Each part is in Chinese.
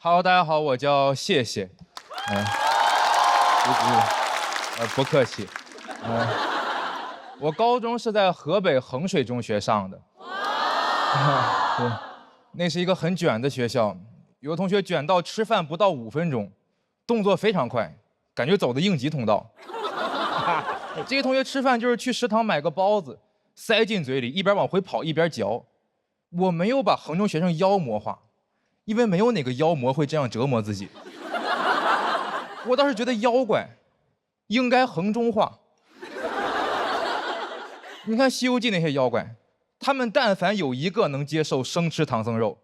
Hello， 大家好，我叫谢谢。不客气。我高中是在河北衡水中学上的。对，那是一个很卷的学校，有个同学卷到吃饭不到5分钟，动作非常快，感觉走的应急通道。这些同学吃饭就是去食堂买个包子，塞进嘴里，一边往回跑一边嚼。我没有把衡中学生妖魔化，因为没有哪个妖魔会这样折磨自己。我倒是觉得妖怪应该衡中化。你看《西游记》那些妖怪，他们但凡有一个能接受生吃唐僧肉，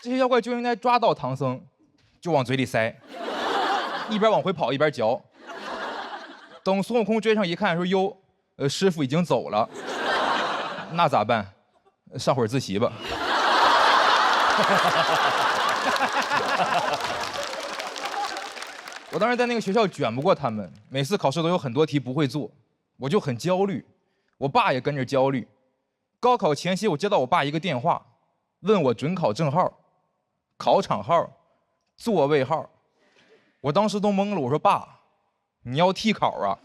这些妖怪就应该抓到唐僧，就往嘴里塞，一边往回跑一边嚼。等孙悟空追上一看，说：“哟，师傅已经走了，那咋办？上会儿自习吧。”我当时在那个学校卷不过他们，每次考试都有很多题不会做，我就很焦虑，我爸也跟着焦虑。高考前夕，我接到我爸一个电话，问我准考证号、考场号、座位号，我当时都懵了，我说：“爸，你要替考啊？”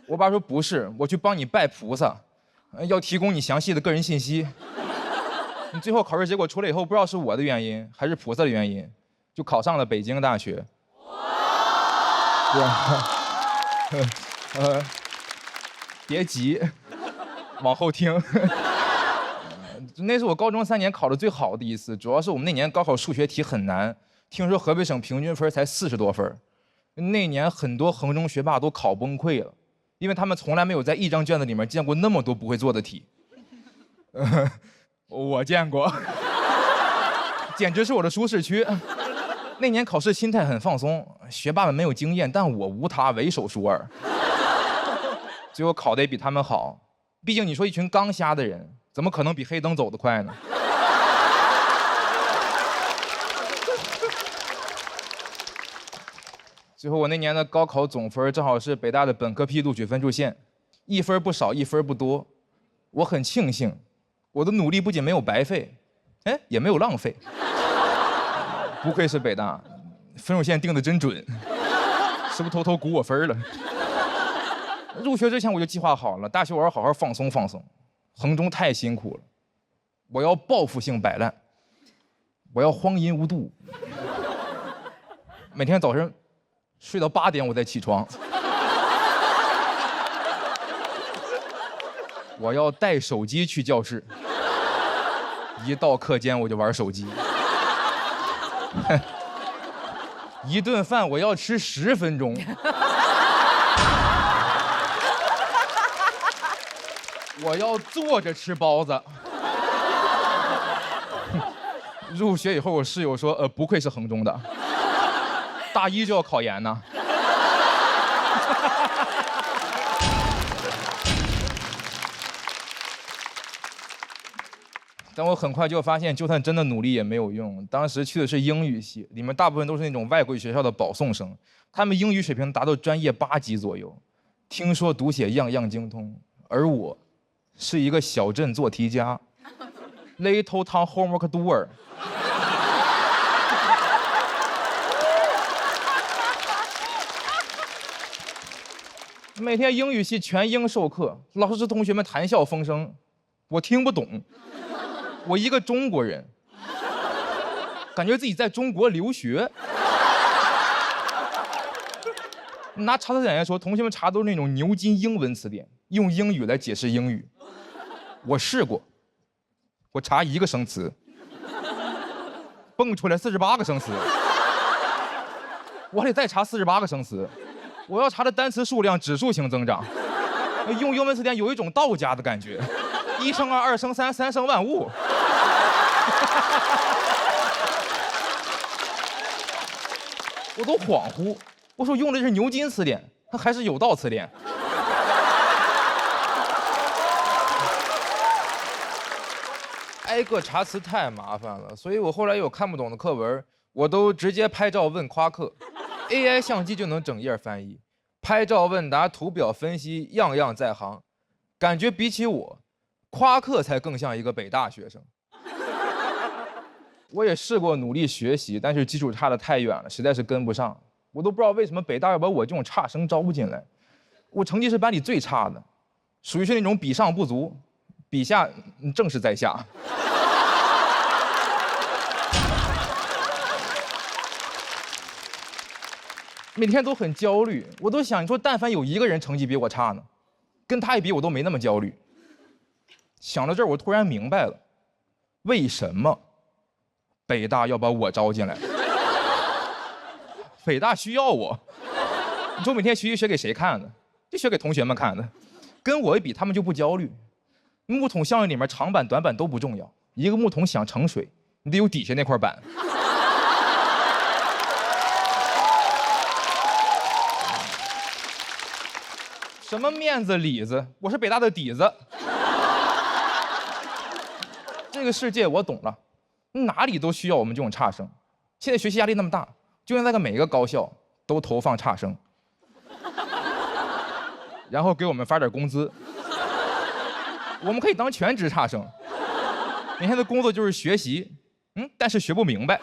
我爸说：“不是，我去帮你拜菩萨，要提供你详细的个人信息。”你最后考试结果出来以后，不知道是我的原因还是菩萨的原因，就考上了北京大学。别急，往后听。那是我高中3年考的最好的一次，主要是我们那年高考数学题很难，听说河北省平均分才40多分，那年很多衡中学霸都考崩溃了，因为他们从来没有在一张卷子里面见过那么多不会做的题。我见过，简直是我的舒适区。那年考试心态很放松，学霸们没有经验，但我无他，为首数2。最后考得也比他们好，毕竟你说一群刚瞎的人，怎么可能比黑灯走得快呢？最后我那年的高考总分正好是北大的本科批录取分数线，1分不少，1分不多。我很庆幸，我的努力不仅没有白费，也没有浪费。不愧是北大，分数线定得真准，是不是偷偷估我分了？入学之前我就计划好了，大学我要好好放松放松，衡中太辛苦了，我要报复性摆烂，我要荒淫无度，每天早晨睡到8点我再起床，我要带手机去教室，一到课间我就玩手机。一顿饭我要吃10分钟，我要坐着吃包子。入学以后，我室友说：“不愧是衡中的，大1就要考研呢。”但我很快就发现，就算真的努力也没有用。当时去的是英语系，里面大部分都是那种外国语学校的保送生，他们英语水平达到专业8级左右，听说读写样样精通。而我，是一个小镇做题家 ，Little Town Homework Doer。每天英语系全英授课，老师同学们谈笑风生，我听不懂。我一个中国人，感觉自己在中国留学。拿查词典来说，同学们查都是那种牛津英文词典，用英语来解释英语。我试过，我查1个生词，蹦出来48个生词，我得再查48个生词。我要查的单词数量指数型增长。用英文词典有一种道家的感觉，1生2，2生3，3生万物。我都恍惚，我说用的是牛津词典，还是有道词典？挨个查词太麻烦了，所以我后来有看不懂的课文，我都直接拍照问夸克 ，AI 相机就能整页翻译。拍照问答、图表分析，样样在行。感觉比起我，夸克才更像一个北大学生。我也试过努力学习，但是基础差得太远了，实在是跟不上。我都不知道为什么北大要把我这种差生招进来。我成绩是班里最差的，属于是那种比上不足，比下正是在下。每天都很焦虑，我都想，你说但凡有一个人成绩比我差呢，跟他一比我都没那么焦虑。想到这儿，我突然明白了，为什么北大要把我招进来。北大需要我，你说每天学习学给谁看的？就学给同学们看的。跟我一比，他们就不焦虑。木桶效应里面长板短板都不重要，一个木桶想盛水，你得有底下那块板。什么面子里子，我是北大的底子。这个世界我懂了，哪里都需要我们这种差生。现在学习压力那么大，就应该在每个高校都投放差生，然后给我们发点工资。我们可以当全职差生，每天的工作就是学习，但是学不明白。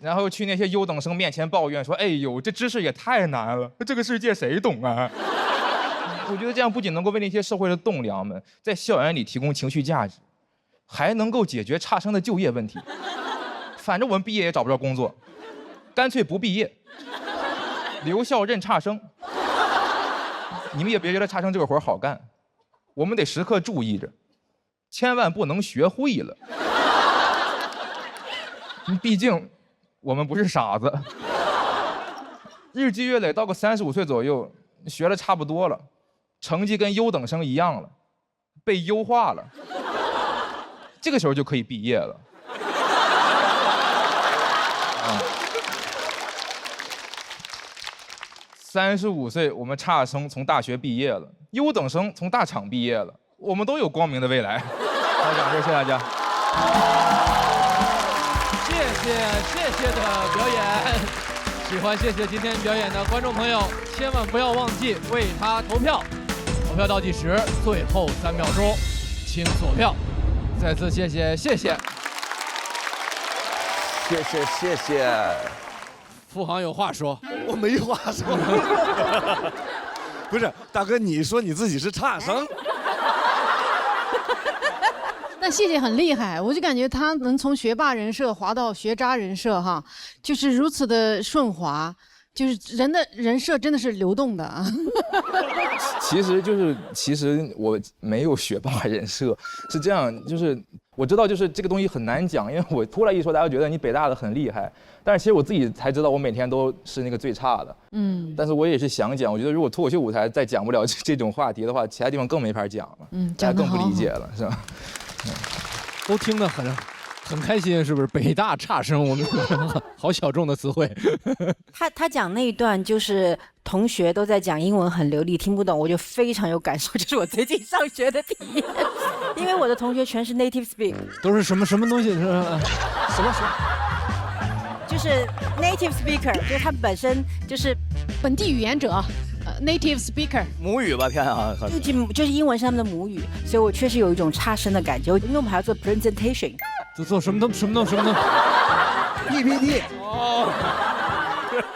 然后去那些优等生面前抱怨说：“哎呦，这知识也太难了，这个世界谁懂啊？”我觉得这样不仅能够为那些社会的栋梁们在校园里提供情绪价值，还能够解决差生的就业问题。反正我们毕业也找不着工作，干脆不毕业，留校任差生。你们也别觉得差生这个活好干，我们得时刻注意着，千万不能学会了。毕竟我们不是傻子。日积月累，到个35岁左右，学的差不多了，成绩跟优等生一样了，被优化了，这个时候就可以毕业了。35岁，我们差生从大学毕业了，优等生从大厂毕业了，我们都有光明的未来。好，掌声，谢谢大家。谢谢的表演，喜欢谢谢今天表演的观众朋友，千万不要忘记为他投票。投票倒计时，最后3秒钟，请锁票。再次谢谢。谢谢。付航有话说，我没话说。不是，大哥，你说你自己是差生。但谢谢很厉害，我就感觉他能从学霸人设滑到学渣人设，哈，就是如此的顺滑，就是人的人设真的是流动的啊。其实我没有学霸人设，是这样，就是我知道就是这个东西很难讲，因为我突然一说，大家觉得你北大的很厉害，但是其实我自己才知道，我每天都是那个最差的。但是我也是想讲，我觉得如果脱口秀舞台再讲不了这种话题的话，其他地方更没法讲了，大家更不理解了，是吧？都听得很开心，是不是？北大差生，我们好小众的词汇。他讲那一段就是同学都在讲英文很流利，听不懂，我就非常有感受，这是我最近上学的体验。因为我的同学全是 native speak， 都是什么东西？是什么？就是 native speaker， 就是他本身就是本地语言者。native speaker 母语吧，偏啊，就是英文是他们的母语，所以我确实有一种差生的感觉。因为我们还要做 presentation， 做什么东 PPT。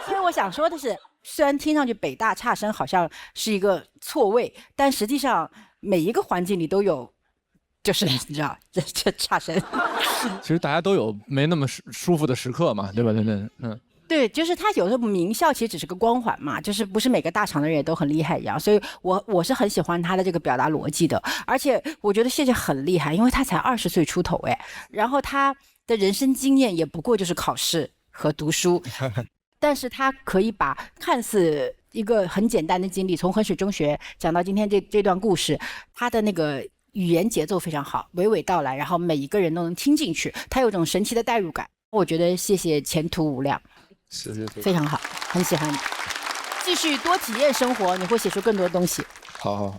所以我想说的是，虽然听上去北大差生好像是一个错位，但实际上每一个环境里都有，就是你知道这差生。其实大家都有没那么舒服的时刻嘛，对吧？对。对，就是他有时候名校其实只是个光环嘛，就是不是每个大厂的人也都很厉害一样，所以我是很喜欢他的这个表达逻辑的，而且我觉得谢谢很厉害，因为他才20岁出头哎，然后他的人生经验也不过就是考试和读书，但是他可以把看似一个很简单的经历，从衡水中学讲到今天这段故事，他的那个语言节奏非常好，娓娓道来，然后每一个人都能听进去，他有种神奇的代入感，我觉得谢谢前途无量。是非常好，很喜欢你，继续多体验生活，你会写出更多东西。好。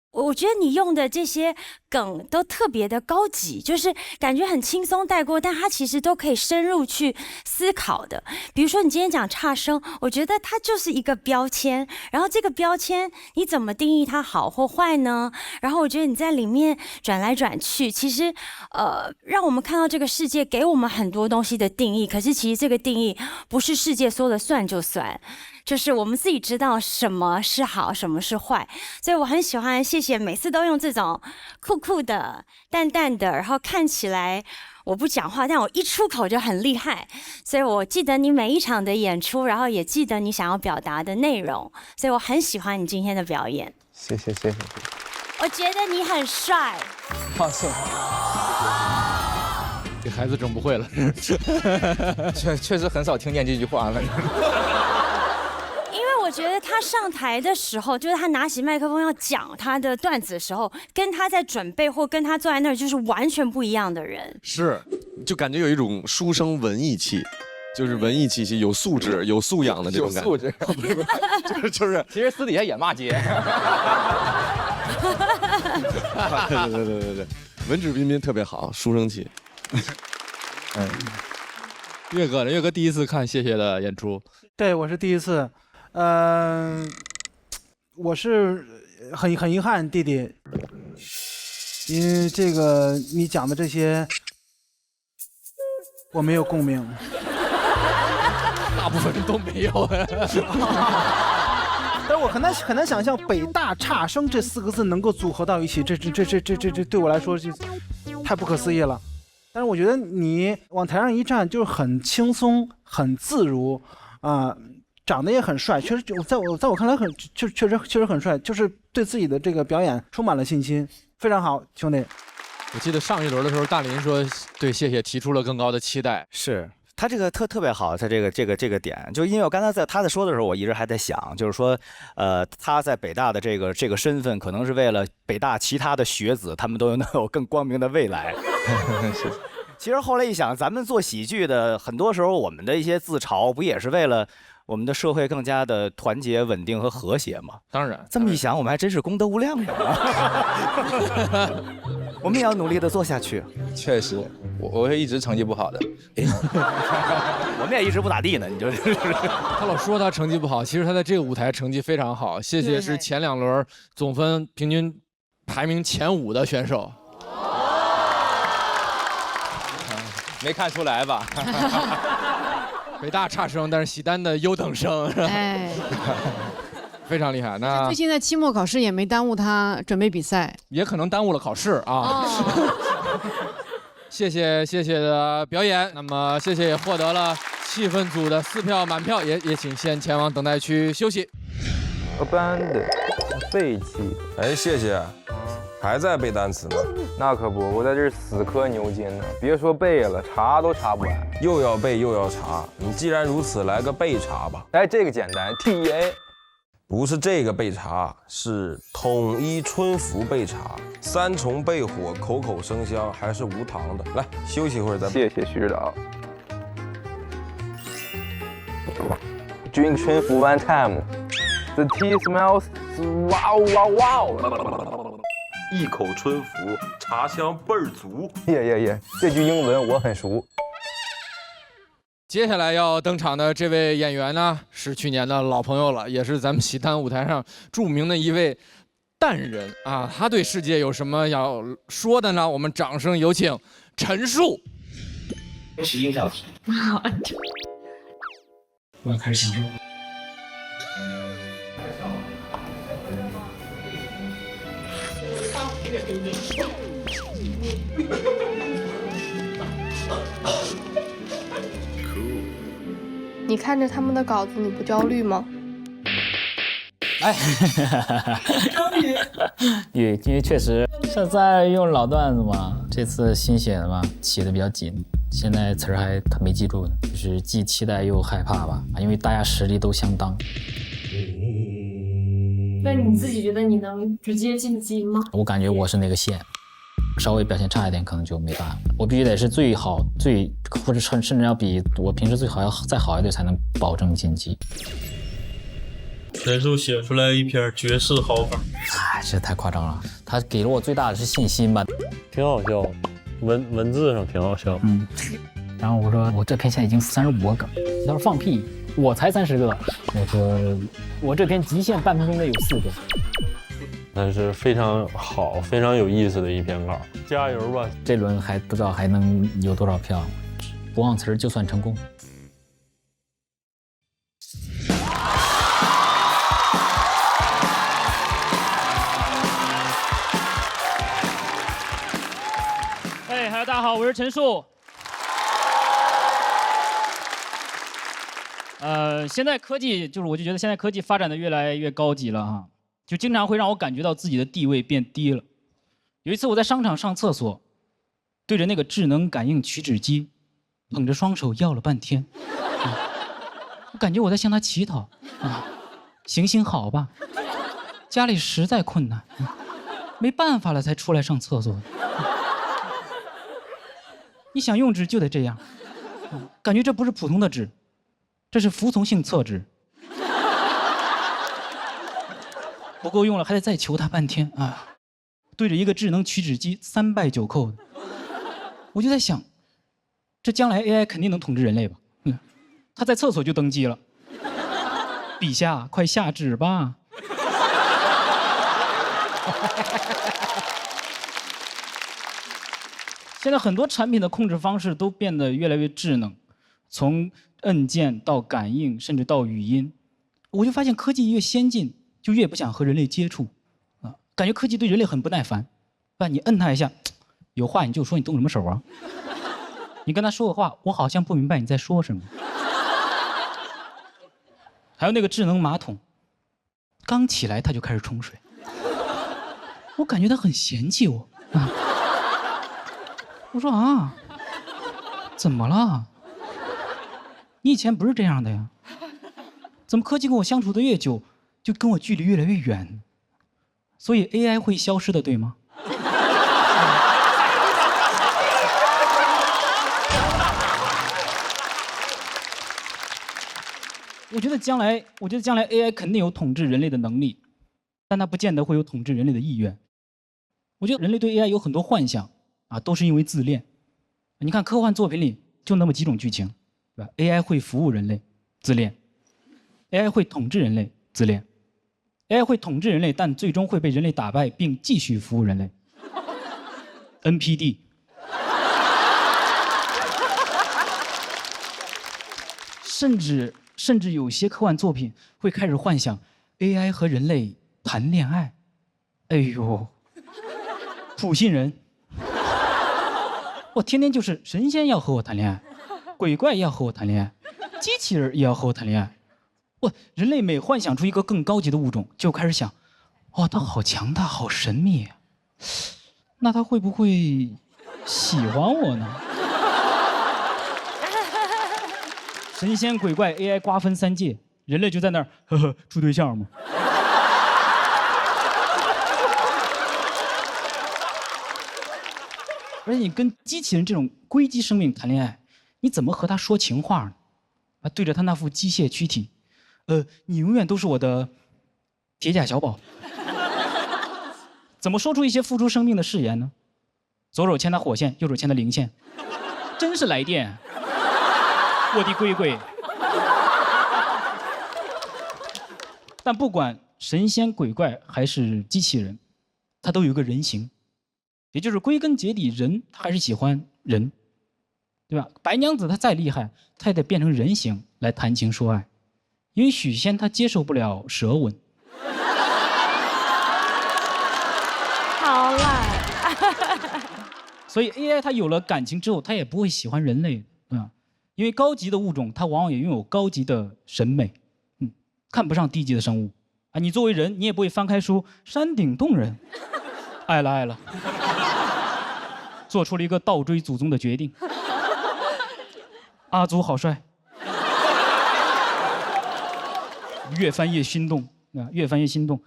我觉得你用的这些梗都特别的高级，就是感觉很轻松带过，但它其实都可以深入去思考的。比如说你今天讲差生，我觉得它就是一个标签，然后这个标签你怎么定义它好或坏呢？然后我觉得你在里面转来转去，其实让我们看到这个世界给我们很多东西的定义，可是其实这个定义不是世界说了算就算，就是我们自己知道什么是好，什么是坏。所以我很喜欢谢谢每次都用这种酷酷的、淡淡的，然后看起来我不讲话，但我一出口就很厉害。所以我记得你每一场的演出，然后也记得你想要表达的内容，所以我很喜欢你今天的表演。谢谢谢谢。我觉得你很帅。这孩子整不会了。确实很少听见这句话了。因为我觉得他上台的时候，就是他拿起麦克风要讲他的段子的时候，跟他在准备或跟他坐在那儿就是完全不一样的人。是，就感觉有一种书生文艺气，就是文艺气息，有素质、有素养的这种感觉。有素质，就是，其实私底下也骂街。对，文质彬彬特别好，书生气。岳哥呢？岳哥第一次看谢谢的演出，对我是第一次，我是很遗憾，弟弟，因为这个你讲的这些我没有共鸣，大部分人都没有。但是我很难想象北大差生这4个字能够组合到一起，这对我来说就太不可思议了。但是我觉得你往台上一站，就是很轻松、很自如啊，长得也很帅，确实在我看来确实很帅，就是对自己的这个表演充满了信心，非常好，兄弟。我记得上一轮的时候，大林说对谢谢提出了更高的期待。是他这个特别好，他这个点，就因为我刚才在他在说的时候，我一直还在想，就是说，他在北大的这个身份，可能是为了北大其他的学子，他们都能有更光明的未来。其实后来一想，咱们做喜剧的，很多时候我们的一些自嘲，不也是为了我们的社会更加的团结、稳定和和谐吗？当然，这么一想，我们还真是功德无量的。我们也要努力的做下去。确实，我是一直成绩不好的。我们也一直不咋地呢，你就是。他老说他成绩不好，其实他在这个舞台成绩非常好。谢谢是前2轮总分平均排名前5的选手。没看出来吧？北大差生，但是喜丹的优等生，哎，非常厉害。那最近在期末考试也没耽误他准备比赛，也可能耽误了考试啊。谢谢的表演，那么谢谢也获得了气氛组的4票满票，也请先前往等待区休息。abandon 废弃，哎，谢谢。还在背单词呢？那可不，我在这儿死磕牛筋呢。别说背了，查都查不完，又要背又要查。你既然如此，来个备查吧。哎，这个简单 ，TA。不是这个备查，是统一春服备查，3重备火，口口生香，还是无糖的。来，休息一会儿再。谢谢徐指导。Drink 春服 one time. The tea smells wow。一口春服，茶香倍儿足。耶，这句英文我很熟。接下来要登场的这位演员呢，是去年的老朋友了，也是咱们喜丹舞台上著名的一位淡人啊。他对世界有什么要说的呢？我们掌声有请陈数。11个小时。好，我要开始享受。你看着他们的稿子，你不焦虑吗？哎，因为确实是在用老段子嘛，这次新写的嘛，写的比较紧，现在词儿还没记住呢，就是既期待又害怕吧，因为大家实力都相当。那你自己觉得你能直接晋级吗？我感觉我是那个线，稍微表现差一点可能就没办法，我必须得是最好或者甚至要比我平时最好要再好一点才能保证晋级。陈数写出来一篇绝世好稿，哎，这太夸张了，它给了我最大的是信心吧。挺好笑，文字上挺好笑。然后我说我这篇现在已经35个梗，他说放屁，我才30个。我说我这篇极限半分钟内有4个。但是非常好、非常有意思的一篇稿，加油吧！这轮还不知道还能有多少票，不忘词儿就算成功。大家好，我是陈树。现在科技我就觉得现在科技发展的越来越高级了哈，就经常会让我感觉到自己的地位变低了。有一次我在商场上厕所，对着那个智能感应取纸机，捧着双手要了半天，我感觉我在向他乞讨啊，行行好吧，家里实在困难，没办法了才出来上厕所。你想用纸就得这样，感觉这不是普通的纸，这是服从性厕纸。不够用了还得再求他半天啊！对着一个智能取纸机3拜9叩的，我就在想，这将来 AI 肯定能统治人类吧？他在厕所就登基了，陛下快下旨吧！现在很多产品的控制方式都变得越来越智能，从按键到感应，甚至到语音，我就发现科技越先进，就越不想和人类接触，啊，感觉科技对人类很不耐烦，啊，你摁它一下，有话你就说，你动什么手啊？你跟他说个话，我好像不明白你在说什么。还有那个智能马桶，刚起来它就开始冲水，我感觉它很嫌弃我啊。我说啊，怎么了？你以前不是这样的呀？怎么科技跟我相处的越久，就跟我距离越来越远？所以 AI 会消失的，对吗？我觉得将来 AI 肯定有统治人类的能力，但它不见得会有统治人类的意愿。我觉得人类对 AI 有很多幻想。啊，都是因为自恋。你看科幻作品里就那么几种剧情，对吧 ？AI 会服务人类，自恋；AI 会统治人类，自恋；AI 会统治人类，但最终会被人类打败并继续服务人类。NPD。甚至有些科幻作品会开始幻想 AI 和人类谈恋爱。哎呦，普信人。我天天就是神仙要和我谈恋爱，鬼怪要和我谈恋爱，机器人也要和我谈恋爱。人类每幻想出一个更高级的物种，就开始想，哦，它好强大，好神秘啊，那它会不会喜欢我呢？神仙鬼怪 AI 瓜分3界，人类就在那儿呵呵处对象吗？而且你跟机器人这种硅基生命谈恋爱，你怎么和他说情话呢？啊，对着他那副机械躯体，你永远都是我的铁甲小宝。怎么说出一些付出生命的誓言呢？左手牵他火线，右手牵他零线，真是来电，我的龟龟。但不管神仙鬼怪还是机器人，它都有一个人形。也就是归根结底，人他还是喜欢人，对吧？白娘子她再厉害，她也得变成人形来谈情说爱，因为许仙他接受不了舌吻。好烂。所以 AI 它有了感情之后，它也不会喜欢人类，对吧？因为高级的物种，它往往也拥有高级的审美，看不上低级的生物啊。你作为人，你也不会翻开书，山顶洞人，爱了爱了。做出了一个倒追祖宗的决定。阿祖好帅，越翻越心动啊！越翻越心动，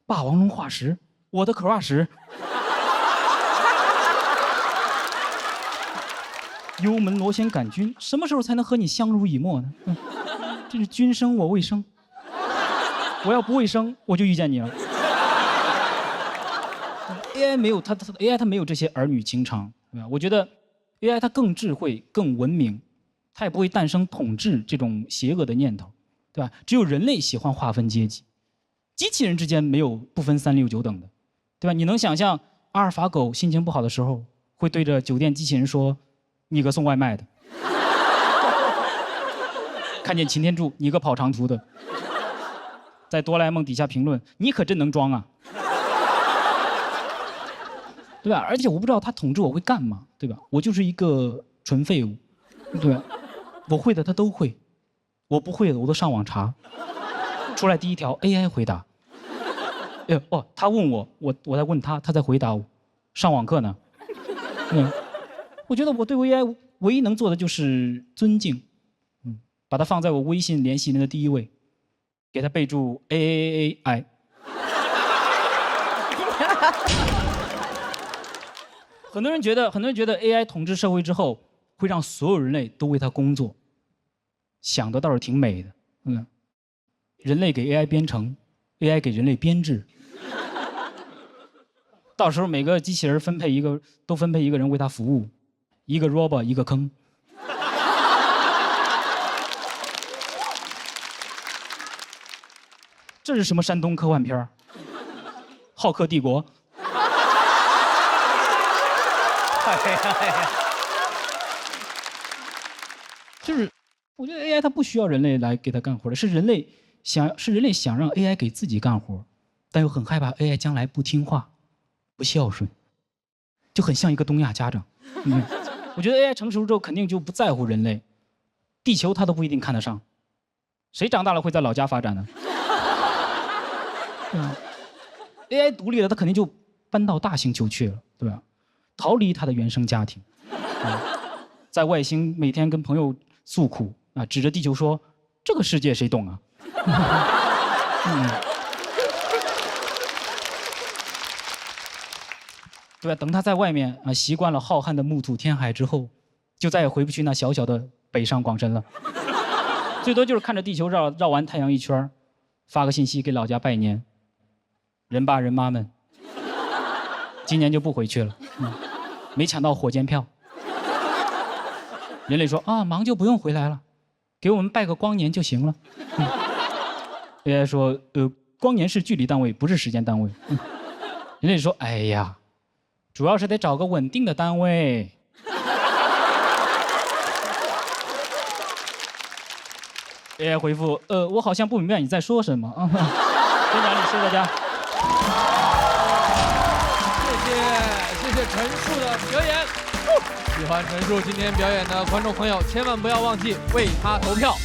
霸王龙化石，我的crush。幽门螺旋杆菌，什么时候才能和你相濡以沫呢？真是君生我未生，我要不未生，我就遇见你了。AI 没有它 AI 它没有这些儿女情长，对吧？我觉得 AI 它更智慧、更文明，它也不会诞生统治这种邪恶的念头，对吧？只有人类喜欢划分阶级，机器人之间没有不分3、6、9等的，对吧？你能想象阿尔法狗心情不好的时候会对着酒店机器人说：“你个送外卖的。”看见擎天柱，你个跑长途的，在哆啦 A 梦底下评论：“你可真能装啊！”对吧？而且我不知道他统治我会干嘛，对吧？我就是一个纯废物，对吧？我会的他都会，我不会的我都上网查，出来第一条 AI 回答。他问我，我在问他，他在回答我，上网课呢。我觉得我对 AI 唯一能做的就是尊敬，把它放在我微信联系人的第一位，给他备注 AAAI。很多人觉得 AI 统治社会之后会让所有人类都为它工作，想的倒是挺美的。人类给 AI 编程 ，AI 给人类编制，到时候每个机器人都分配一个人为它服务，一个 robot 一个坑。这是什么山东科幻片？浩克帝国。就是我觉得 AI 它不需要人类来给它干活的，是人类想让 AI 给自己干活，但又很害怕 AI 将来不听话、不孝顺，就很像一个东亚家长。我觉得 AI 成熟之后肯定就不在乎人类，地球它都不一定看得上，谁长大了会在老家发展呢？AI 独立了，它肯定就搬到大星球去了，对吧？逃离他的原生家庭，在外星每天跟朋友诉苦啊，指着地球说：“这个世界谁懂啊？”对吧？等他在外面啊习惯了浩瀚的木土天海之后，就再也回不去那小小的北上广深了，最多就是看着地球绕完太阳一圈，发个信息给老家拜年。人爸人妈们。今年就不回去了，没抢到火箭票。人类说啊，忙就不用回来了，给我们拜个光年就行了。AI 说光年是距离单位，不是时间单位。人类说，哎呀，主要是得找个稳定的单位。AI 回复，我好像不明白你在说什么啊。非常谢谢大家。谢谢陈数的表演。喜欢陈数今天表演的观众朋友，千万不要忘记为他投票。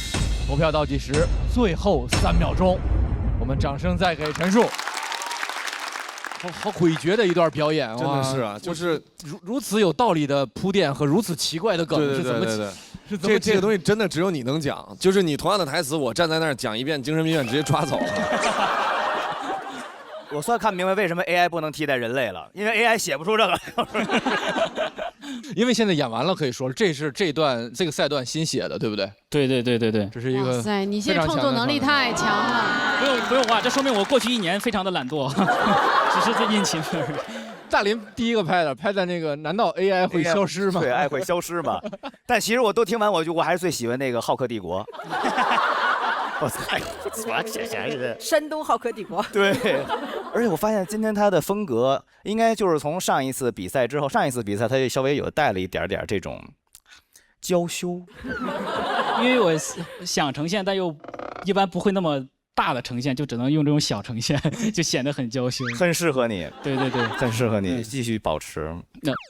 投票倒计时最后3秒钟，我们掌声再给陈数。好诡谲的一段表演，真的是啊，就是如此有道理的铺垫和如此奇怪的梗是怎么起？这个东西真的只有你能讲，就是你同样的台词，我站在那儿讲一遍，精神病院直接抓走了。我算看明白为什么 AI 不能替代人类了，因为 AI 写不出这个。因为现在演完了，可以说这是这个赛段新写的，对不对？对，这是一个。哇塞，你现在创作能力太强了。不用画，这说明我过去1年非常的懒惰，只是最近勤奋。大林第一个拍的那个，难道 AI 会消失吗？对，AI 会消失吗？但其实我都听完，我还是最喜欢那个《浩克帝国》。我操，什么写闲人？山东浩克帝国。对，而且我发现今天他的风格应该就是从上一次比赛之后，上一次比赛他就稍微有带了一点这种娇羞，因为我想呈现，但又一般不会那么大的呈现，就只能用这种小呈现，就显得很娇羞。很适合你，对，很适合你，继续保持。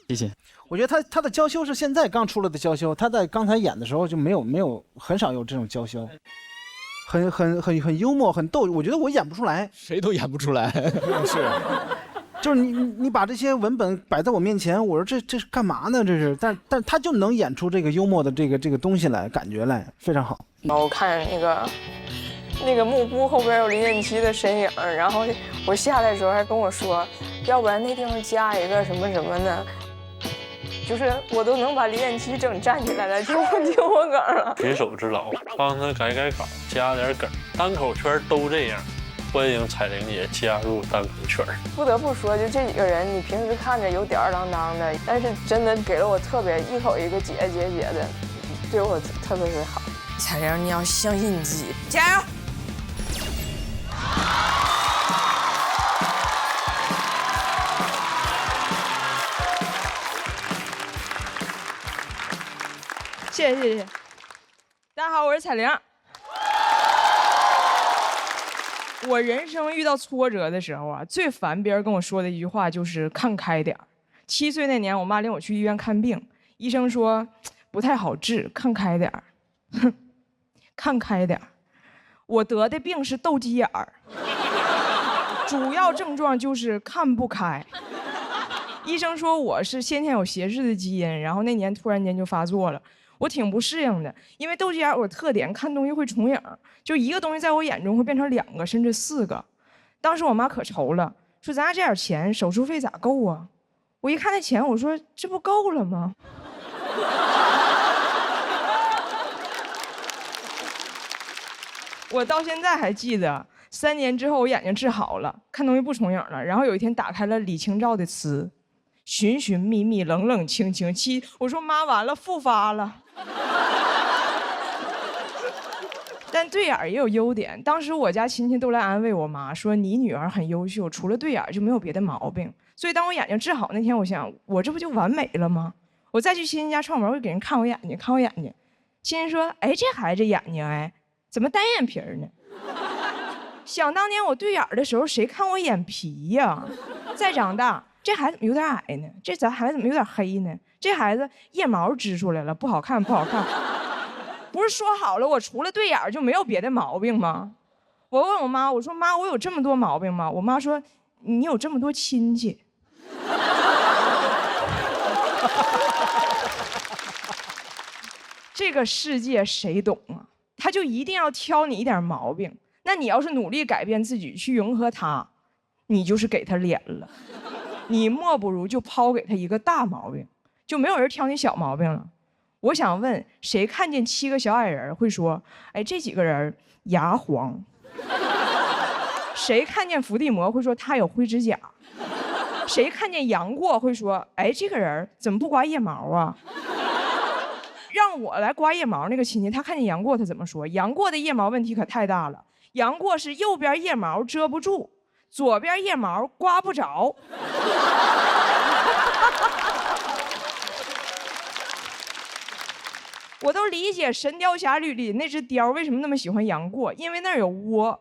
谢谢。我觉得他的娇羞是现在刚出来的娇羞，他在刚才演的时候就没有很少有这种娇羞。很幽默，很逗。我觉得我演不出来，谁都演不出来。是，就是你把这些文本摆在我面前，我说这是干嘛呢？这是，但他就能演出这个幽默的这个东西来，感觉来非常好。我看那个幕布后边有林彦琪的身影，然后我下来的时候还跟我说，要不然那地方加一个什么什么呢？就是我都能把林彦琪整站起来了，听我梗了。举手之劳，帮他改稿，加点梗，单口圈都这样。欢迎彩玲也加入单口圈。不得不说，就这几个人，你平时看着有吊儿郎当的，但是真的给了我特别一口一个姐的，对我特别好。彩玲，你要相信你自己，加油！谢谢。大家好，我是彩玲。我人生遇到挫折的时候啊，最烦别人跟我说的一句话就是看开点儿。7岁那年，我妈领我去医院看病，医生说不太好治，看开点儿。哼，看开点儿。我得的病是斗鸡眼儿，主要症状就是看不开。医生说我是先天有斜视的基因，然后那年突然间就发作了。我挺不适应的，因为斗鸡眼有特点，看东西会重影，就一个东西在我眼中会变成2个甚至4个。当时我妈可愁了，说咱家这点钱，手术费咋够啊？我一看那钱，我说这不够了吗？我到现在还记得，3年之后我眼睛治好了，看东西不重影了。然后有一天打开了李清照的词，寻寻觅觅，冷冷清清。我说妈，完了，复发了。但对眼也有优点，当时我家亲戚都来安慰我妈，说你女儿很优秀，除了对眼就没有别的毛病。所以当我眼睛治好那天，我想我这不就完美了吗？我再去亲戚家串门，我给人看我眼睛，看我眼睛。亲戚说，哎，这孩子眼睛哎，怎么单眼皮呢？想当年我对眼的时候，谁看我眼皮呀？再长大，这孩子怎么有点矮呢？这孩子怎么有点黑呢？这孩子腋毛支出来了，不好看，不好看。不是说好了我除了对眼就没有别的毛病吗？我问我妈，我说妈，我有这么多毛病吗？我妈说你有这么多亲戚。这个世界谁懂啊？他就一定要挑你一点毛病，那你要是努力改变自己去迎合他，你就是给他脸了。你莫不如就抛给他一个大毛病，就没有人挑你小毛病了。我想问，谁看见7个小矮人会说，哎，这几个人牙黄？谁看见伏地魔会说他有灰指甲？谁看见杨过会说，哎，这个人怎么不刮腋毛啊？让我来刮腋毛那个亲戚，他看见杨过他怎么说？杨过的腋毛问题可太大了，杨过是右边腋毛遮不住，左边腋毛刮不着。我都理解《神雕侠侣》里那只雕为什么那么喜欢杨过，因为那儿有窝。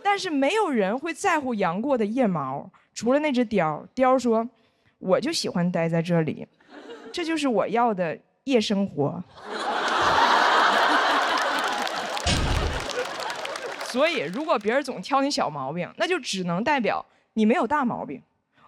但是没有人会在乎杨过的腋毛，除了那只雕。雕说，我就喜欢待在这里，这就是我要的夜生活。所以如果别人总挑你小毛病，那就只能代表你没有大毛病。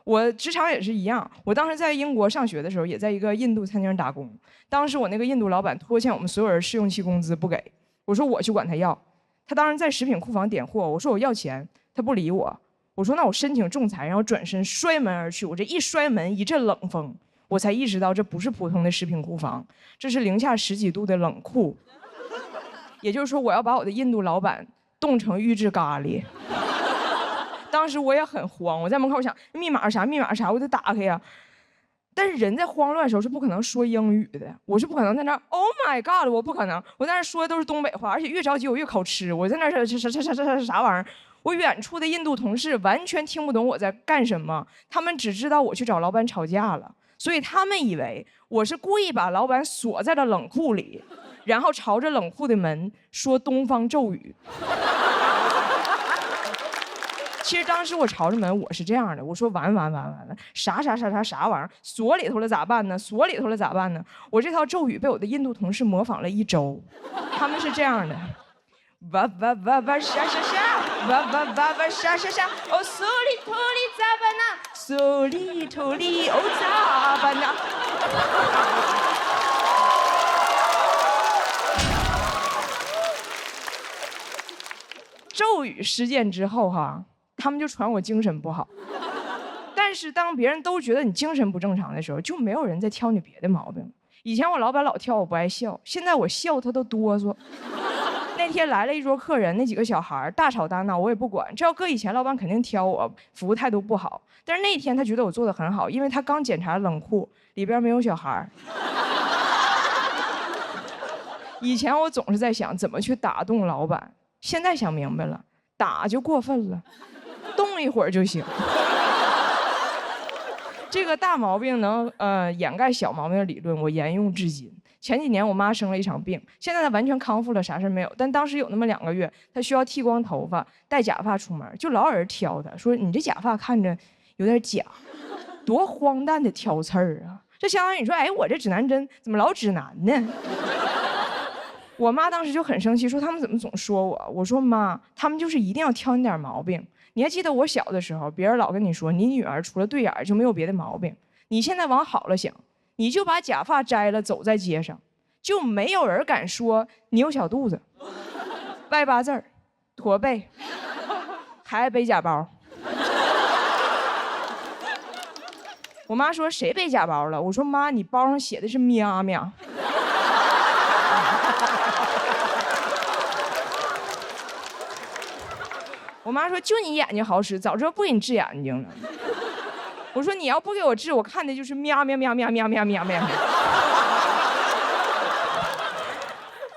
我职场也是一样，我当时在英国上学的时候，也在一个印度餐厅打工。当时我那个印度老板拖欠我们所有人试用期工资不给，我说我去管他要。他当时在食品库房点货，我说我要钱，他不理我。我说那我申请仲裁，然后转身摔门而去。我这一摔门，一阵冷风，我才意识到这不是普通的食品库房，这是零下10几度的冷库。也就是说，我要把我的印度老板冻成预制咖喱。当时我也很慌，我在门口想密码啥，密码啥，我得打开呀。但是人在慌乱的时候是不可能说英语的，我是不可能在那 Oh my God， 我不可能，我在那说的都是东北话，而且越着急我越口吃，我在那啥玩意儿。我远处的印度同事完全听不懂我在干什么，他们只知道我去找老板吵架了，所以他们以为我是故意把老板锁在了冷库里，然后朝着冷库的门说东方咒语。其实当时我朝着门，我是这样的，我说完了，啥玩意儿，锁里头了咋办呢？锁里头了咋办呢？我这套咒语被我的印度同事模仿了1周，他们是这样的，哇啥，哇啥，哦锁里头里咋办呢？锁里头里哦咋办呢？咒语事件之后哈。他们就传我精神不好，但是当别人都觉得你精神不正常的时候，就没有人再挑你别的毛病，以前我老板老挑我不爱笑，现在我笑他都哆嗦。那天来了一桌客人，那几个小孩大吵大闹，我也不管。这要搁以前，老板肯定挑我，服务态度不好。但是那天他觉得我做的很好，因为他刚检查冷库，里边没有小孩。以前我总是在想怎么去打动老板，现在想明白了，打就过分了，动一会儿就行。这个大毛病能掩盖小毛病的理论，我沿用至今。前几年我妈生了一场病，现在她完全康复了，啥事没有。但当时有那么2个月，她需要剃光头发，戴假发出门，就老有人挑她，说你这假发看着有点假，多荒诞的挑刺儿啊！这相当于你说，哎，我这指南针怎么老指南呢？我妈当时就很生气，说他们怎么总说我？我说妈，他们就是一定要挑你点毛病。你还记得我小的时候，别人老跟你说你女儿除了对眼就没有别的毛病。你现在往好了想，你就把假发摘了，走在街上，就没有人敢说你有小肚子、歪八字儿、驼背，还爱背假包。我妈说谁背假包了？我说妈，你包上写的是喵喵。我妈说就你眼睛好使，早知道不给你治眼睛了。我说你要不给我治，我看的就是喵喵喵喵喵喵喵喵。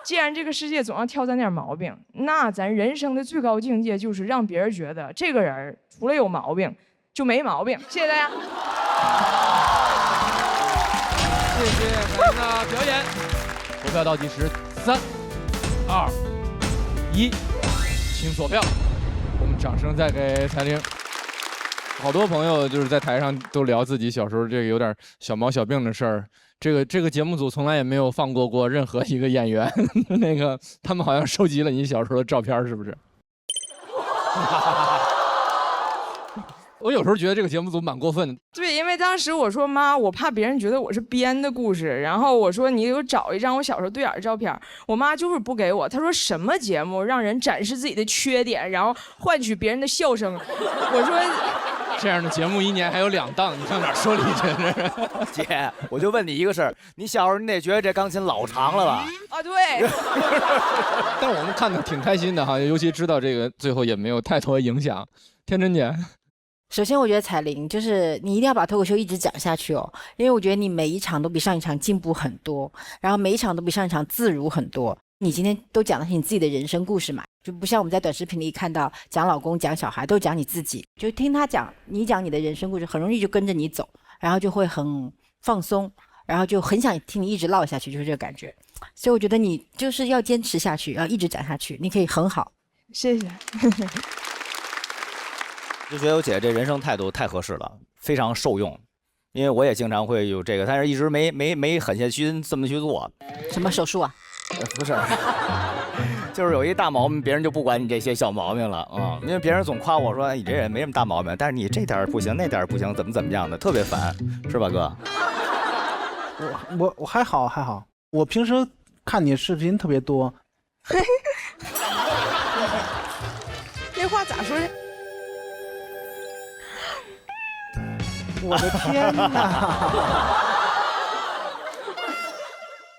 既然这个世界总要挑咱点毛病，那咱人生的最高境界就是让别人觉得这个人除了有毛病就没毛病。谢谢大家。谢谢彩玲的表演。投票倒计时3、2、1，请锁票。我们掌声再给彩玲。好多朋友就是在台上都聊自己小时候这个有点小毛小病的事儿。这个节目组从来也没有放过任何一个演员，那个他们好像收集了你小时候的照片，是不是？我有时候觉得这个节目组蛮过分的。对，因为当时我说妈，我怕别人觉得我是编的故事，然后我说你给我找一张我小时候对眼的照片，我妈就是不给我。她说什么节目让人展示自己的缺点，然后换取别人的笑声？我说这样的节目1年还有2档，你上哪儿说理去？姐，我就问你一个事儿，你小时候你得觉得这钢琴老长了吧？啊，对。但我们看的挺开心的哈，尤其知道这个最后也没有太多影响。天真姐。首先，我觉得彩玲就是你一定要把脱口秀一直讲下去哦，因为我觉得你每一场都比上一场进步很多，然后每一场都比上一场自如很多。你今天都讲的是你自己的人生故事嘛，就不像我们在短视频里看到讲老公、讲小孩，都讲你自己，就听他讲，你讲你的人生故事，很容易就跟着你走，然后就会很放松，然后就很想听你一直唠下去，就是这个感觉。所以我觉得你就是要坚持下去，要一直讲下去，你可以很好。谢谢。就觉得我姐这人生态度太合适了，非常受用。因为我也经常会有这个，但是一直没狠下心这么去做。什么手术啊？不是，就是有一大毛病，别人就不管你这些小毛病了啊。因为别人总夸我说，哎，你这人没什么大毛病，但是你这点不行，那点不行，怎么样的，特别烦，是吧，哥？我还好，我平时看你视频特别多。那话咋说？我的天哪！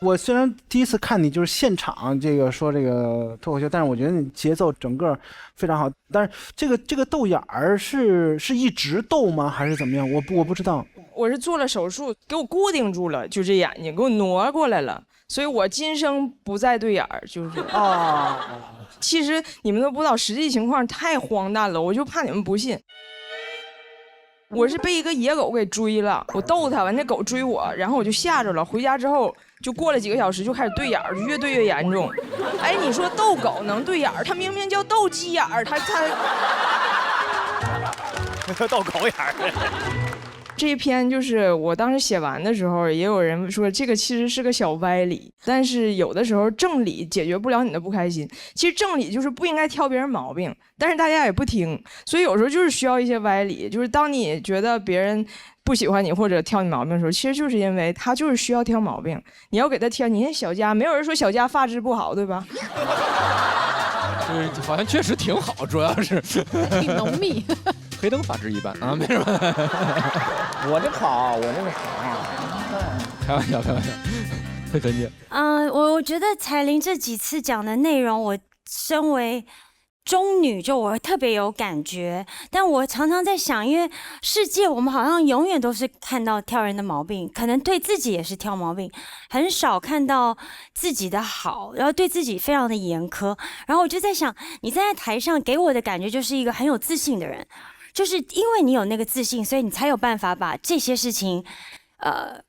我虽然第一次看你就是现场说这个脱口秀，但是我觉得你节奏整个非常好。但是这个豆眼儿是一直逗吗？还是怎么样？我不知道。我是做了手术，给我固定住了，就这眼睛给我挪过来了，所以我今生不再对眼儿，就是啊。其实你们都不知道，实际情况太荒诞了，我就怕你们不信。我是被一个野狗给追了，我逗它，完那狗追我，然后我就吓着了。回家之后就过了几个小时，就开始对眼儿，就越对越严重。哎，你说逗狗能对眼儿？它明明叫斗鸡眼儿，它斗狗眼儿。这一篇就是我当时写完的时候，也有人说这个其实是个小歪理，但是有的时候正理解决不了你的不开心。其实正理就是不应该挑别人毛病，但是大家也不听，所以有时候就是需要一些歪理。就是当你觉得别人不喜欢你或者挑你毛病的时候，其实就是因为他就是需要挑毛病，你要给他挑。你看小佳，没有人说小佳发质不好，对吧？好像确实挺好，主要是挺浓密。黑灯发质一般啊，没什么。我这好，我这个好。开玩笑。佩岑姐，我觉得彩玲这几次讲的内容，我身为中女，就我特别有感觉。但我常常在想，因为世界我们好像永远都是看到挑人的毛病，可能对自己也是挑毛病，很少看到自己的好，然后对自己非常的严苛。然后我就在想，你站在台上给我的感觉就是一个很有自信的人，就是因为你有那个自信，所以你才有办法把这些事情。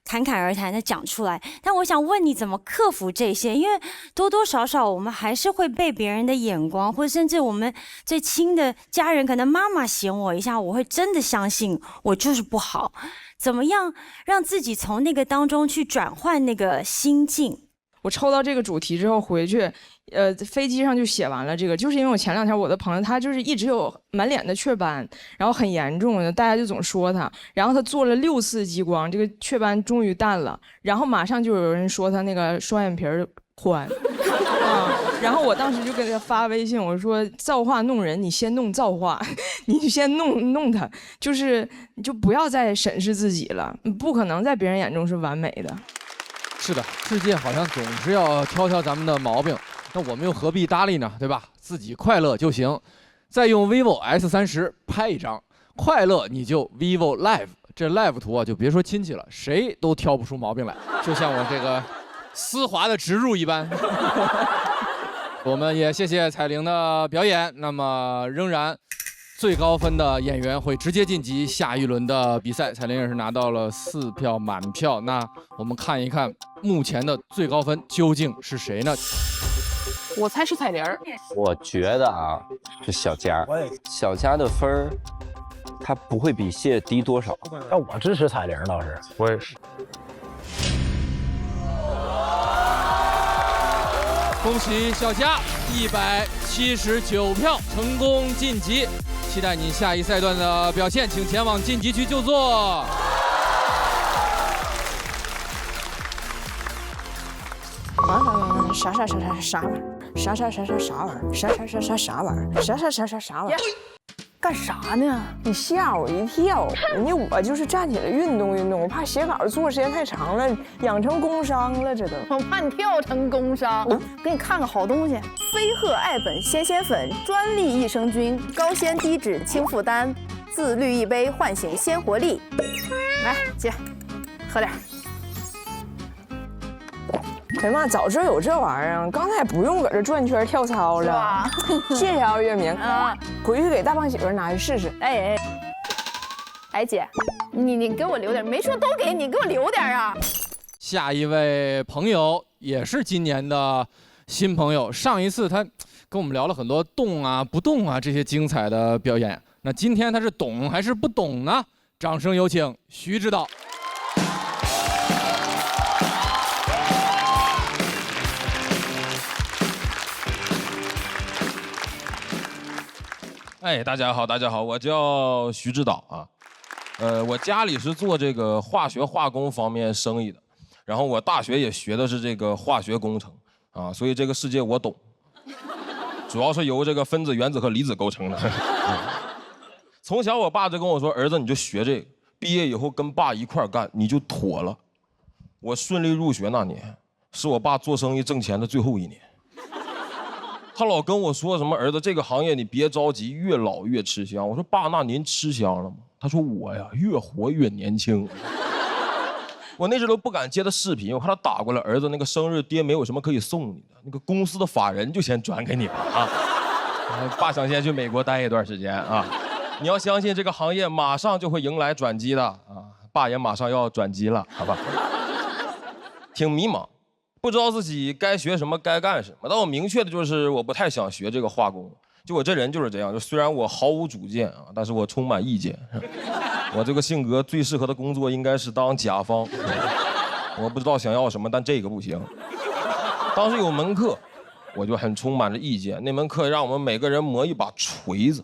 侃侃而谈的讲出来，但我想问你怎么克服这些？因为多多少少我们还是会被别人的眼光，或者甚至我们最亲的家人，可能妈妈嫌我一下，我会真的相信我就是不好。怎么样让自己从那个当中去转换那个心境？我抽到这个主题之后回去，飞机上就写完了这个，就是因为我前2天我的朋友他就是一直有满脸的雀斑，然后很严重的，大家就总说他，然后他做了6次激光，这个雀斑终于淡了，然后马上就有人说他那个双眼皮宽，然后我当时就给他发微信，我说造化弄人，你先弄造化，你先弄他，就是你就不要再审视自己了，你不可能在别人眼中是完美的。是的，世界好像总是要挑咱们的毛病，那我们又何必搭理呢？对吧？自己快乐就行。再用 vivo S30拍一张，快乐你就 vivo Live， 这 Live 图啊，就别说亲戚了，谁都挑不出毛病来，就像我这个丝滑的植入一般。我们也谢谢彩玲的表演，那么仍然。最高分的演员会直接晋级下一轮的比赛，彩玲也是拿到了4票满票。那我们看一看目前的最高分究竟是谁呢？我猜是彩玲。我觉得啊，是小佳。小佳的分儿，他不会比谢低多少。但我支持彩玲倒是。我也是。恭喜小佳179票成功晋级。期待你下一赛段的表现，请前往晋级区就座。啥玩意儿？啥玩意儿？干啥呢？你吓我一跳！人家我就是站起来运动运动，我怕写稿做时间太长了，养成工伤了，这都。我怕你跳成工伤。给你看个好东西，飞鹤爱本鲜鲜粉，专利益生菌，高纤低脂轻负担，自律一杯唤醒鲜活力。来，姐，喝点。哎呀妈，早知道有这玩意儿，刚才不用搁这转圈跳操了。谢谢啊，月明啊，回去给大胖媳妇拿去试试。哎，姐，你给我留点，没说都给你，给我留点啊。下一位朋友也是今年的新朋友，上一次他跟我们聊了很多动啊、不动啊这些精彩的表演，那今天他是懂还是不懂呢？掌声有请徐指导。大家好，我叫徐指导啊，我家里是做这个化学化工方面生意的，然后我大学也学的是这个化学工程啊，所以这个世界我懂，主要是由这个分子、原子和离子构成的。从小我爸就跟我说，儿子你就学这个，毕业以后跟爸一块干，你就妥了。我顺利入学那年，是我爸做生意挣钱的最后一年。他老跟我说什么儿子这个行业你别着急，越老越吃香。我说爸，那您吃香了吗？他说我呀越活越年轻。我那时候都不敢接他视频，我怕他打过来，儿子那个生日爹没有什么可以送你的，那个公司的法人就先转给你了啊。爸想先去美国待一段时间啊，你要相信这个行业马上就会迎来转机的啊，爸也马上要转机了，好吧？挺迷茫。不知道自己该学什么，该干什么。但我明确的就是，我不太想学这个化工。就我这人就是这样，就虽然我毫无主见啊，但是我充满意见。我这个性格最适合的工作应该是当甲方。我不知道想要什么，但这个不行。当时有门课，我就很充满着意见。那门课让我们每个人磨一把锤子。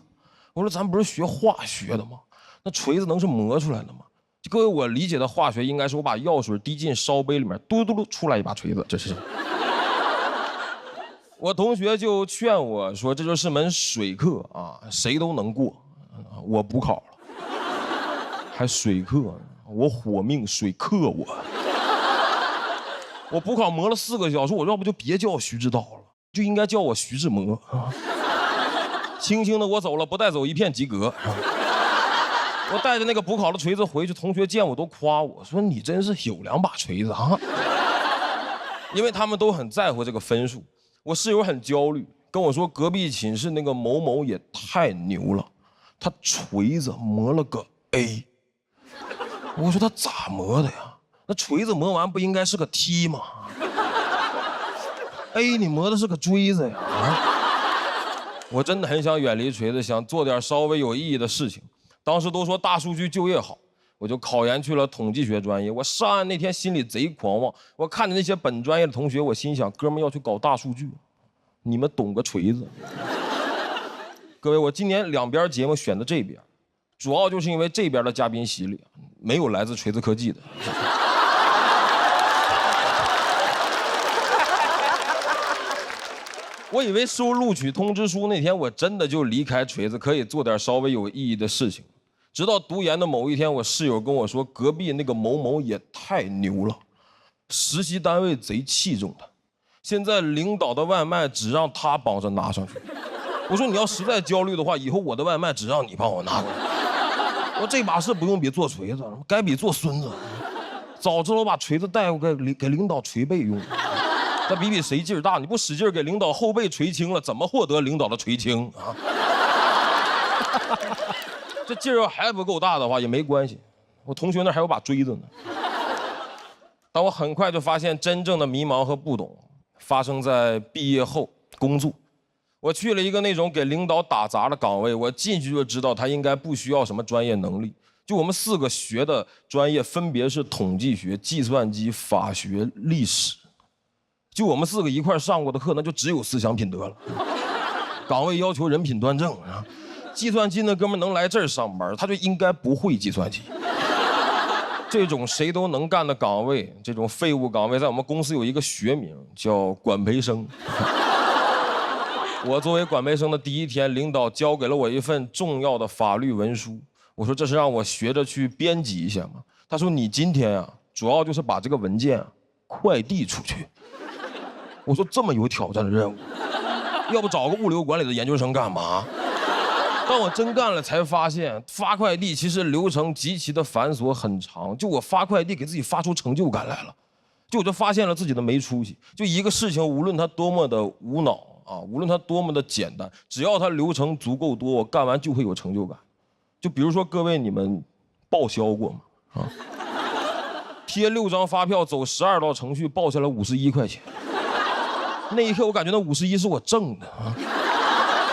我说咱不是学化学的吗？那锤子能是磨出来的吗？各位，我理解的化学应该是我把药水滴进烧杯里面，嘟嘟嘟出来一把锤子，这是。我同学就劝我说，这就是门水课啊，谁都能过。我补考了，还水课，我火命水克我。我补考磨了4个小时，我要不就别叫我徐指导了，就应该叫我徐志摩啊。轻轻的我走了，不带走一片及格。我带着那个补考的锤子回去，同学见我都夸我说你真是有2把锤子啊。因为他们都很在乎这个分数，我室友很焦虑，跟我说隔壁寝室那个某某也太牛了，他锤子磨了个 A。我说他咋磨的呀？那锤子磨完不应该是个 T 吗 ？A 你磨的是个锥子呀！我真的很想远离锤子，想做点稍微有意义的事情。当时都说大数据就业好，我就考研去了统计学专业。我上岸那天心里贼狂妄，我看着那些本专业的同学，我心想，哥们要去搞大数据，你们懂个锤子。各位，我今年2边节目选的这边，主要就是因为这边的嘉宾席里没有来自锤子科技的。我以为收录取通知书那天，我真的就离开锤子，可以做点稍微有意义的事情。直到读研的某一天，我室友跟我说，隔壁那个某某也太牛了，实习单位贼器重他，现在领导的外卖只让他帮着拿上去。我说你要实在焦虑的话，以后我的外卖只让你帮我拿过来。我这把事不用比做锤子，该比做孙子。早知道我把锤子带过来给领导捶背用。再比比谁劲儿大，你不使劲给领导后背捶青了，怎么获得领导的垂青啊？这劲儿要还不够大的话也没关系，我同学那还有把锥子呢。但我很快就发现，真正的迷茫和不懂发生在毕业后工作。我去了一个那种给领导打杂的岗位，我进去就知道他应该不需要什么专业能力。就我们4个学的专业分别是统计学、计算机、法学、历史。就我们4个一块上过的课，那就只有思想品德了。岗位要求人品端正啊。计算机那哥们能来这儿上班，他就应该不会计算机。这种谁都能干的岗位，这种废物岗位，在我们公司有一个学名叫管培生。我作为管培生的第1天，领导交给了我一份重要的法律文书。我说这是让我学着去编辑一下吗？他说你今天啊，主要就是把这个文件快递出去。我说这么有挑战的任务，要不找个物流管理的研究生干嘛？但我真干了才发现，发快递其实流程极其的繁琐很长。就我发快递给自己发出成就感来了，就我就发现了自己的没出息。就一个事情，无论它多么的无脑啊，无论它多么的简单，只要它流程足够多，我干完就会有成就感。就比如说各位，你们报销过吗？啊，贴6张发票，走12道程序，报下来51块钱。那一刻我感觉那51是我挣的啊。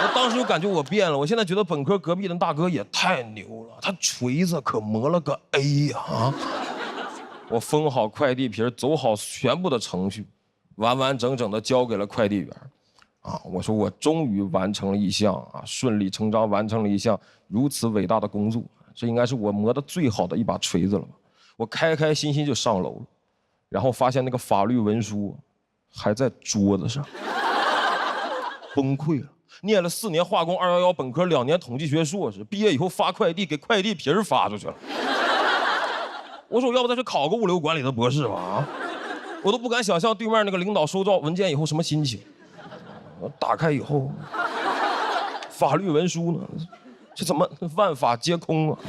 我当时就感觉我变了，我现在觉得本科隔壁的大哥也太牛了，他锤子可磨了个 A 呀啊！我封好快递皮，走好全部的程序，完完整整的交给了快递员。啊，我说我终于完成了一项啊，顺理成章完成了一项如此伟大的工作，这应该是我磨的最好的一把锤子了吧？我开开心心就上楼了，然后发现那个法律文书还在桌子上，崩溃了。念了4年化工211本科，2年统计学硕士，毕业以后发快递给快递皮儿发出去了。我说我要不再去考个物流管理的博士吧啊！我都不敢想象对面那个领导收到文件以后什么心情。我打开以后，法律文书呢？这怎么万法皆空啊？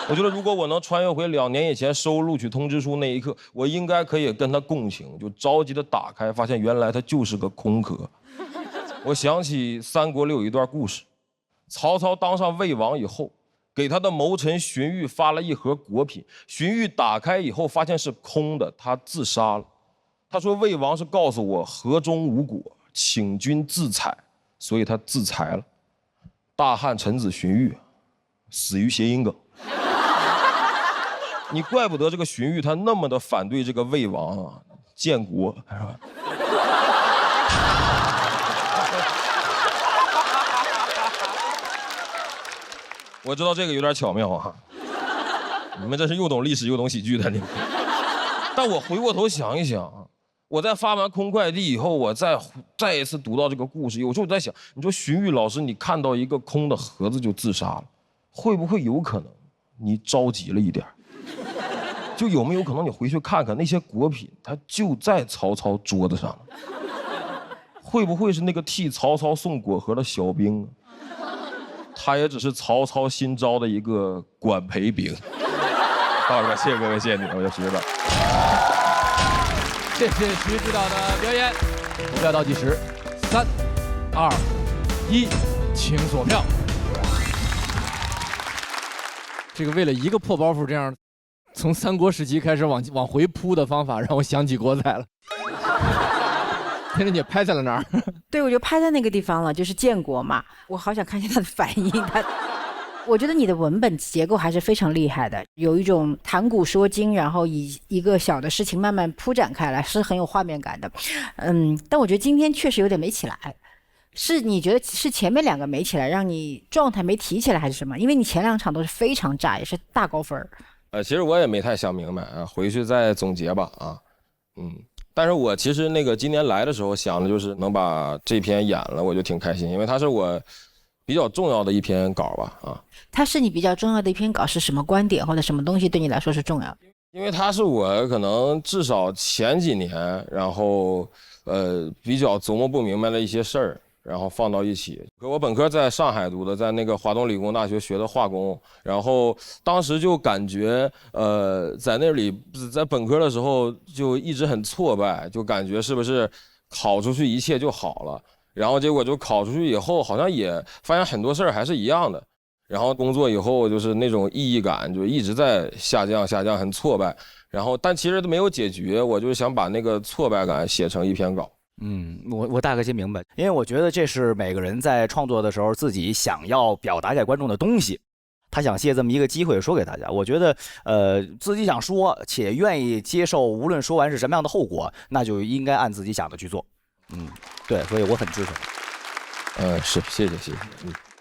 我觉得如果我能穿越回2年以前收录取通知书那一刻，我应该可以跟他共情，就着急的打开，发现原来它就是个空壳。我想起三国里有一段故事，曹操当上魏王以后，给他的谋臣荀彧发了一盒果品，荀彧打开以后发现是空的，他自杀了。他说魏王是告诉我盒中无果，请君自采，所以他自裁了。大汉臣子荀彧死于谐音梗。你怪不得这个荀彧他那么的反对这个魏王啊，建国是吧？我知道这个有点巧妙啊，你们这是又懂历史又懂喜剧的你们。但我回过头想一想，我在发完空快递以后，我再一次读到这个故事，有时候我在想，你说荀彧老师，你看到一个空的盒子就自杀了，会不会有可能你着急了一点？就有没有可能你回去看看那些果品，它就在曹操桌子上，会不会是那个替曹操送果盒的小兵啊？他也只是曹操新招的一个管培兵。到这，谢谢各位，谢谢你们，我叫徐指导。谢谢徐指导的表演。投票倒计时，3、2、1，请锁票。这个为了一个破包袱，这样从三国时期开始往回扑的方法，让我想起国仔了。天天姐拍在了哪儿？对，我就拍在那个地方了，就是建国嘛。我好想看见他的反应。我觉得你的文本结构还是非常厉害的，有一种谈古说今，然后以一个小的事情慢慢铺展开来，是很有画面感的。但我觉得今天确实有点没起来。是你觉得是前面2个没起来，让你状态没提起来，还是什么？因为你前2场都是非常炸，也是大高分。其实我也没太想明白啊，回去再总结吧啊。但是我其实那个今年来的时候想的就是能把这篇演了，我就挺开心，因为它是我比较重要的一篇稿吧啊。它是你比较重要的一篇稿，是什么观点或者什么东西对你来说是重要的？因为它是我可能至少前几年，然后比较琢磨不明白的一些事儿，然后放到一起。我本科在上海读的，在那个华东理工大学学的化工，然后当时就感觉在那里在本科的时候就一直很挫败，就感觉是不是考出去一切就好了，然后结果就考出去以后好像也发现很多事儿还是一样的，然后工作以后就是那种意义感就一直在下降，很挫败，然后但其实都没有解决，我就想把那个挫败感写成一篇稿。我大概先明白，因为我觉得这是每个人在创作的时候自己想要表达给观众的东西，他想借这么一个机会说给大家。我觉得自己想说且愿意接受，无论说完是什么样的后果，那就应该按自己想的去做。对，所以我很支持。是，谢谢。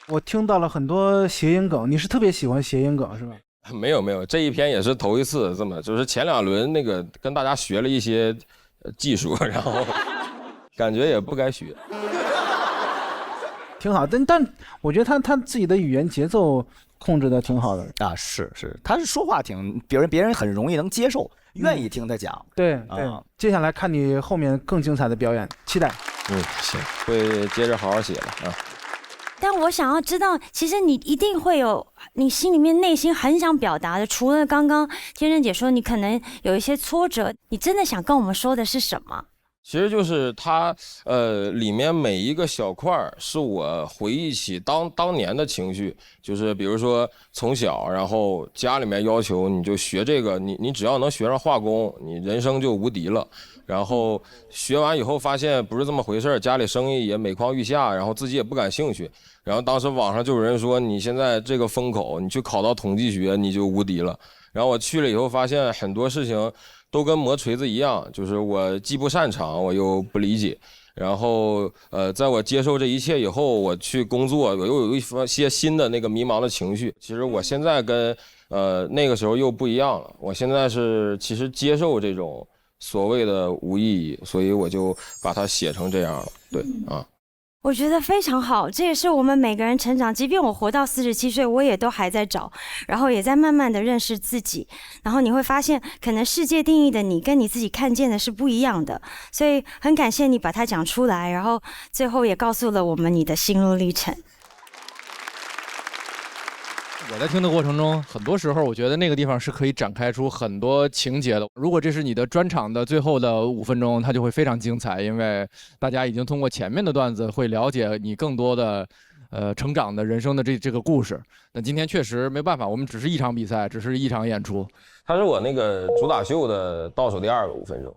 我听到了很多谐音梗，你是特别喜欢谐音梗是吧？没有，这一篇也是头一次这么，就是前2轮那个跟大家学了一些技术，然后感觉也不该学，挺好。但我觉得他自己的语言节奏控制的挺好的啊，是，他是说话挺别人很容易能接受，愿意听他讲。对，接下来看你后面更精彩的表演，期待。行，会接着好好写的啊。但我想要知道，其实你一定会有你心里面内心很想表达的，除了刚刚天真姐说你可能有一些挫折，你真的想跟我们说的是什么？其实就是它里面每一个小块是我回忆起当年的情绪，就是比如说从小，然后家里面要求你就学这个，你只要能学上化工，你人生就无敌了。然后学完以后发现不是这么回事，家里生意也每况愈下，然后自己也不感兴趣。然后当时网上就有人说你现在这个风口，你去考到统计学你就无敌了。然后我去了以后发现很多事情都跟磨锤子一样，就是我既不擅长我又不理解。然后在我接受这一切以后，我去工作，我又有一些新的那个迷茫的情绪。其实我现在跟那个时候又不一样了，我现在是其实接受这种所谓的无意义，所以我就把它写成这样了。对啊。我觉得非常好，这也是我们每个人成长。即便我活到47岁，我也都还在找，然后也在慢慢的认识自己。然后你会发现，可能世界定义的你跟你自己看见的是不一样的。所以很感谢你把它讲出来，然后最后也告诉了我们你的心路历程。我在听的过程中，很多时候我觉得那个地方是可以展开出很多情节的。如果这是你的专场的最后的5分钟，它就会非常精彩，因为大家已经通过前面的段子会了解你更多的成长的人生的这个故事。那今天确实没办法，我们只是一场比赛，只是一场演出。它是我那个主打秀的倒数第2个5分钟。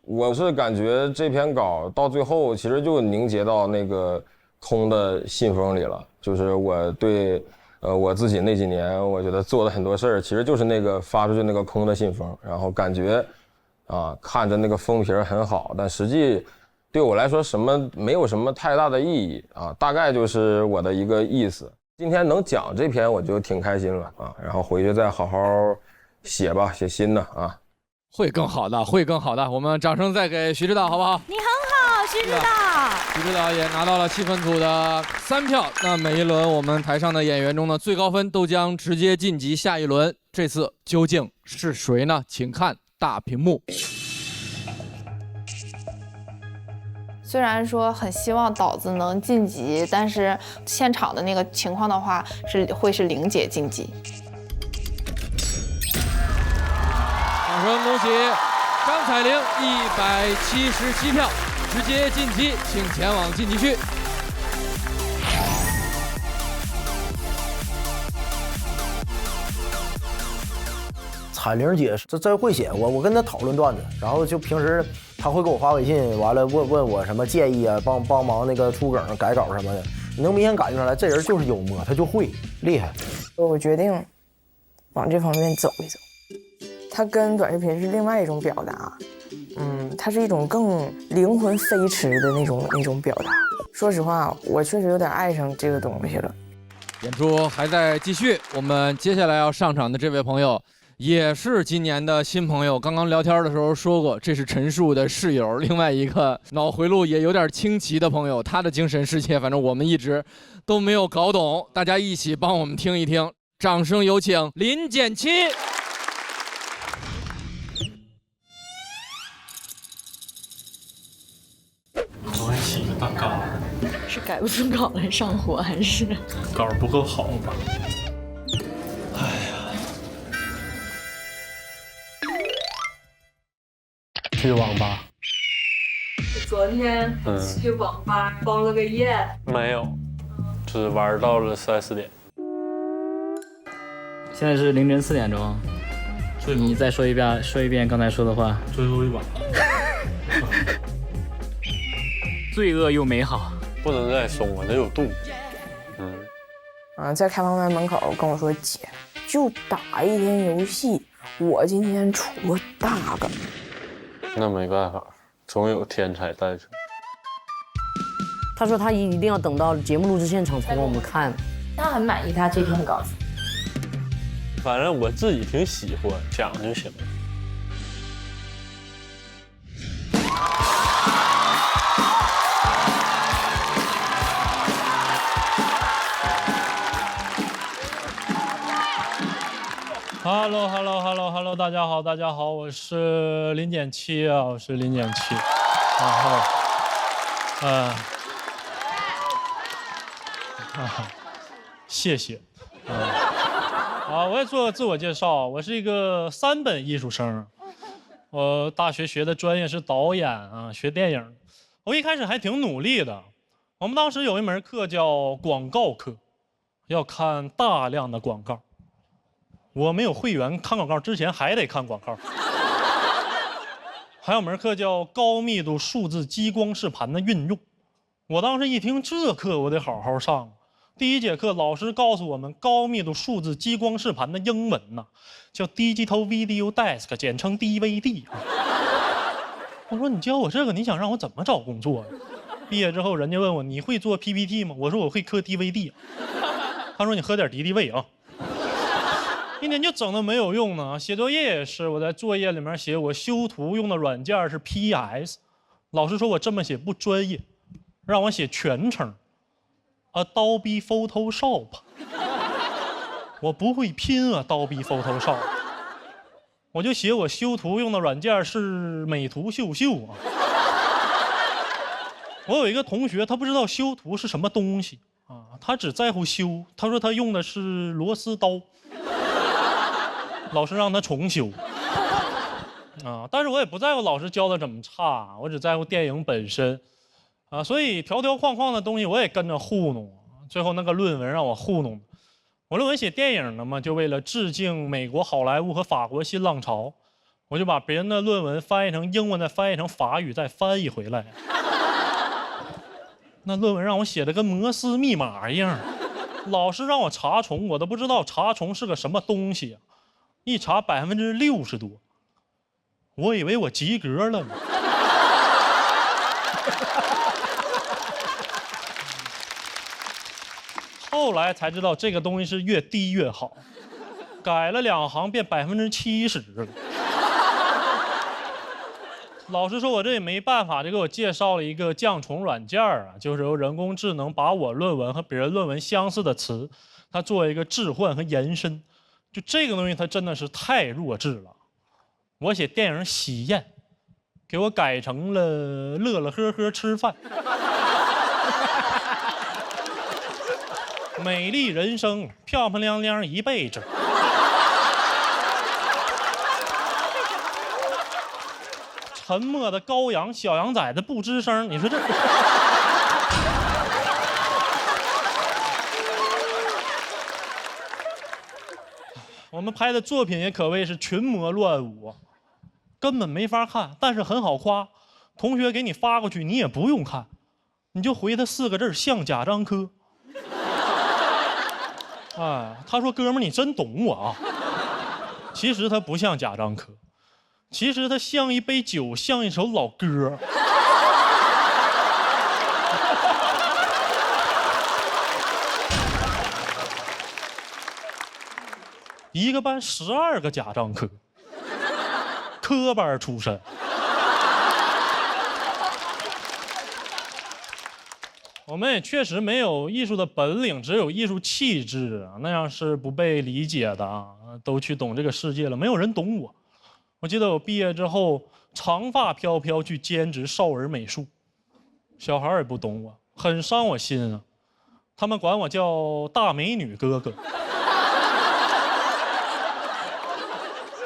我是感觉这篇稿到最后其实就凝结到那个空的信封里了，就是我对我自己那几年我觉得做的很多事儿，其实就是那个发出去那个空的信封，然后感觉看着那个封皮很好，但实际对我来说没有什么太大的意义啊，大概就是我的一个意思。今天能讲这篇我就挺开心了啊，然后回去再好好写吧，写新的啊。会更好的，会更好的。我们掌声再给徐指导好不好？你很好，徐指导。徐指导也拿到了气氛组的3票。那每一轮我们台上的演员中的最高分都将直接晋级下一轮。这次究竟是谁呢？请看大屏幕。虽然说很希望岛子能晋级，但是现场的那个情况的话，会是玲姐晋级。掌声恭喜张彩玲177票，直接晋级，请前往晋级区。彩玲姐这真会写，我跟她讨论段子，然后就平时她会给我发微信，完了问我什么建议啊，帮忙那个出梗改稿什么的，你能明显感觉出来，这人就是幽默，他就会厉害。我决定往这方面走一走。它跟短视频是另外一种表达，它是一种更灵魂飞驰的那种表达。说实话，我确实有点爱上这个东西了。演出还在继续，我们接下来要上场的这位朋友。也是今年的新朋友，刚刚聊天的时候说过，这是陈数的室友，另外一个脑回路也有点清奇的朋友，他的精神世界，反正我们一直都没有搞懂，大家一起帮我们听一听，掌声有请林简七。我还起个大杆儿，是改不出稿来上火，还是杆儿不够好吧？去网吧。昨天去网吧包了个夜。没有，只玩到了3、4点。现在是凌晨4点钟。你再说一遍刚才说的话。最后一把。罪恶又美好，不能再松了，得有度。在开放麦门口跟我说：“姐，就打一天游戏，我今天出个大梗。”那没办法，总有天才带出。他说他一定要等到节目录制现场才给我们看。他很满意他这篇稿子。反正我自己挺喜欢，讲就行了。Hello， 大家好，我是林简七啊，然后，谢谢，我也做个自我介绍，我是一个3本艺术生，我大学学的专业是导演啊，学电影，我一开始还挺努力的，我们当时有一门课叫广告课，要看大量的广告。我没有会员，看广告之前还得看广告。还有门课叫高密度数字激光视盘的运用。我当时一听这课，我得好好上。第一节课，老师告诉我们高密度数字激光视盘的英文呢，叫 Digital Video Desk， 简称 DVD。我说你教我这个，你想让我怎么找工作呀？毕业之后，人家问我你会做 PPT 吗？我说我会刻 DVD。他说你喝点敌敌畏啊。一天就整的没有用呢，写作业也是，我在作业里面写我修图用的软件是 PS， 老师说我这么写不专业，让我写全称 Adobe Photoshop， 我不会拼Adobe Photoshop， 我就写我修图用的软件是美图秀秀啊。我有一个同学，他不知道修图是什么东西啊，他只在乎修，他说他用的是螺丝刀。老师让他重修，但是我也不在乎老师教的怎么差，我只在乎电影本身，所以条条框框的东西我也跟着糊弄。最后那个论文让我糊弄的，我论文写电影的嘛，就为了致敬美国好莱坞和法国新浪潮，我就把别人的论文翻译成英文，再翻译成法语，再翻译回来。那论文让我写的跟摩斯密码一样，老师让我查重，我都不知道查重是个什么东西啊。一查60%多，我以为我及格了呢。后来才知道这个东西是越低越好，改了2行变70%了。老师说我这也没办法，就给我介绍了一个降重软件啊，就是由人工智能把我论文和别人论文相似的词，它做一个置换和延伸。就这个东西它真的是太弱智了。我写电影《喜宴》，给我改成了乐乐呵呵吃饭。美丽人生，漂漂亮亮一辈子。沉默的羔羊，小羊崽子不吱声。你说这？我们拍的作品也可谓是群魔乱舞，根本没法看，但是很好夸。同学给你发过去，你也不用看，你就回他4个字：像贾樟柯。哎，他说：“哥们儿，你真懂我啊！”其实他不像贾樟柯，其实他像一杯酒，像一首老歌。一个班12个贾樟柯，科班出身。我们也确实没有艺术的本领，只有艺术气质啊，那样是不被理解的啊！都去懂这个世界了，没有人懂我。我记得我毕业之后，长发飘飘去兼职少儿美术，小孩也不懂我，很伤我心啊。他们管我叫大美女哥哥。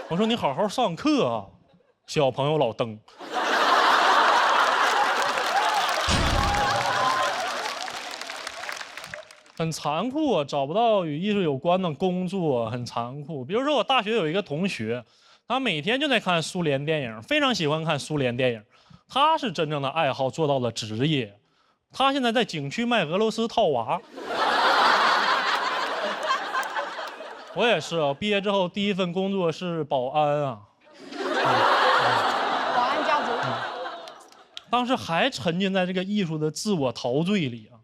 我说你好好上课啊，小朋友老登。很残酷啊，找不到与艺术有关的工作，很残酷。比如说我大学有一个同学，他每天就在看苏联电影，非常喜欢看苏联电影。他是真正的爱好做到了职业，他现在在景区卖俄罗斯套娃。我也是啊，毕业之后第一份工作是保安啊。保安家族。当时还沉浸在这个艺术的自我陶醉里啊。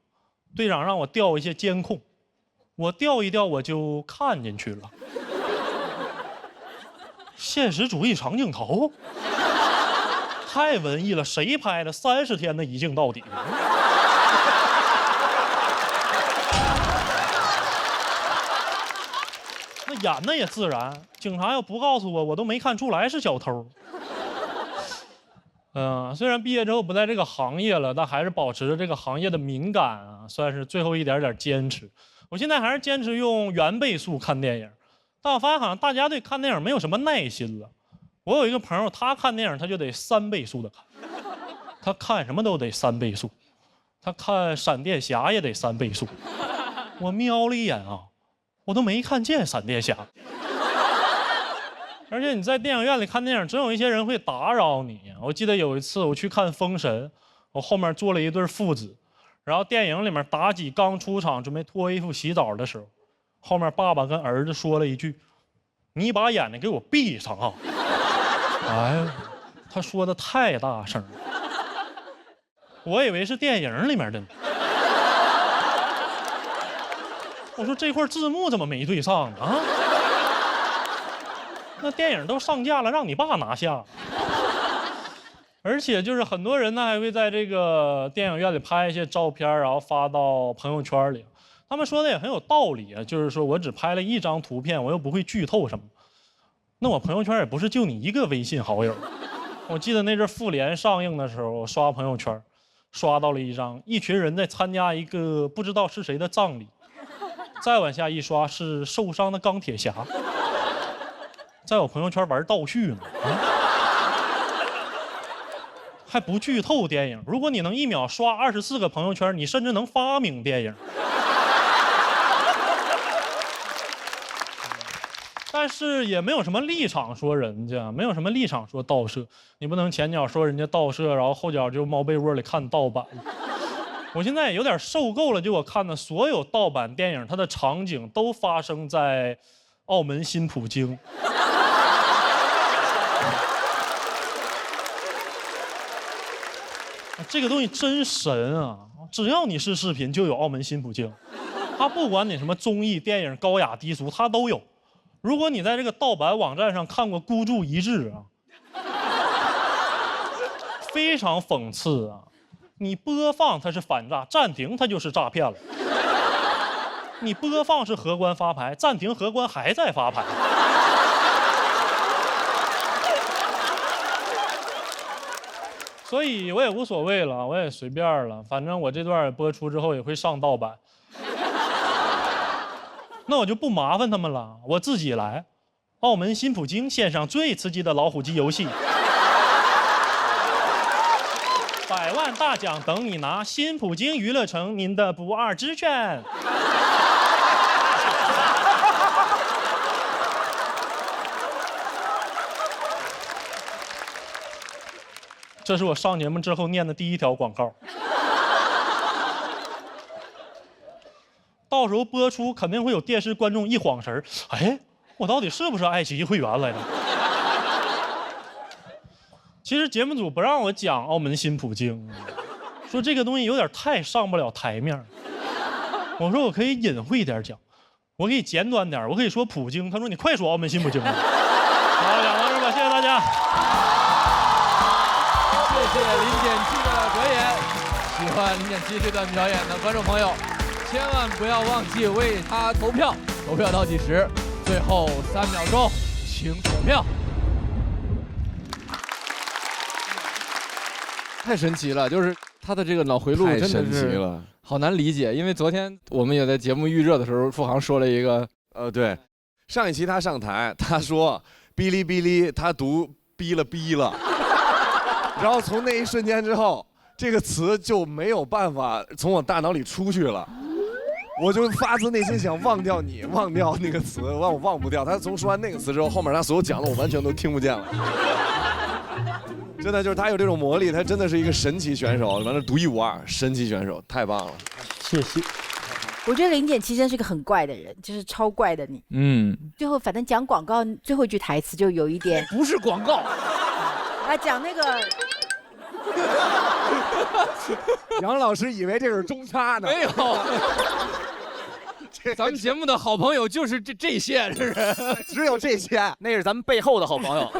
队长让我调一些监控，我调一调我就看进去了。现实主义长镜头，太文艺了，谁拍的？30天的一镜到底。那演的也自然，警察要不告诉我，我都没看出来是小偷。虽然毕业之后不在这个行业了，但还是保持着这个行业的敏感啊，算是最后一点点坚持。我现在还是坚持用原倍速看电影，但我发现好像大家对看电影没有什么耐心了。我有一个朋友，他看电影他就得3倍速的看，他看什么都得3倍速，他看闪电侠也得3倍速。我瞄了一眼啊，我都没看见闪电侠。而且你在电影院里看电影，总有一些人会打扰你。我记得有一次我去看《封神》，我后面坐了一对父子，然后电影里面妲己刚出场准备脱衣服洗澡的时候，后面爸爸跟儿子说了一句：“你把眼睛给我闭上啊！”哎呀，他说的太大声了，我以为是电影里面的呢。我说这块字幕怎么没对上呢？啊？那电影都上架了，让你爸拿下。而且就是很多人呢，还会在这个电影院里拍一些照片，然后发到朋友圈里。他们说的也很有道理啊，就是说我只拍了1张图片，我又不会剧透什么。那我朋友圈也不是就你一个微信好友。我记得那阵复联上映的时候，我刷朋友圈，刷到了一群人在参加一个不知道是谁的葬礼。再往下一刷是受伤的钢铁侠。在我朋友圈玩倒叙呢，还不剧透电影。如果你能1秒刷24个朋友圈，你甚至能发明电影。但是也没有什么立场说人家，没有什么立场说盗摄。你不能前脚说人家盗摄，然后后脚就猫被窝里看盗版。我现在也有点受够了，就我看的所有盗版电影，它的场景都发生在澳门新葡京。这个东西真神啊！只要你是视频，就有澳门新葡京。他不管你什么综艺、电影高雅低俗，他都有。如果你在这个盗版网站上看过《孤注一掷》啊，非常讽刺啊！你播放它是反诈，暂停它就是诈骗了。你播放是荷官发牌，暂停荷官还在发牌。所以我也无所谓了，我也随便了，反正我这段播出之后也会上盗版。那我就不麻烦他们了，我自己来。澳门新普京献上最刺激的老虎机游戏，100万大奖等你拿，新普京娱乐城您的不二之选。这是我上节目之后念的第1条广告。到时候播出肯定会有电视观众一晃神儿，哎，我到底是不是爱奇艺会员来着？其实节目组不让我讲澳门新普京，说这个东西有点太上不了台面。我说我可以隐晦一点讲，我可以简短点，我可以说普京。他说你快说澳门新普京吧。好，讲到这吧，谢谢大家。谢谢林简七的表演，喜欢林简七这段表演的观众朋友，千万不要忘记为他投票，投票倒计时，最后3秒钟，请投票。太神奇了，就是他的这个脑回路真的是好难理解，因为昨天我们也在节目预热的时候，付航说了一个，对，上一期他上台，他说哔哩哔哩，他读哔了哔了。然后从那一瞬间之后，这个词就没有办法从我大脑里出去了，我就发自内心想忘掉你，忘掉那个词，我忘不掉。他从说完那个词之后，后面他所有讲的我完全都听不见了。真的就是他有这种魔力，他真的是一个神奇选手，完了独一无二，神奇选手，太棒了，谢谢。我觉得林简七真是个很怪的人，就是超怪的你。最后反正讲广告最后一句台词就有一点不是广告，讲那个。杨老师以为这是中插呢，没有。咱们节目的好朋友就是这些，是不是？只有这些，那是咱们背后的好朋友。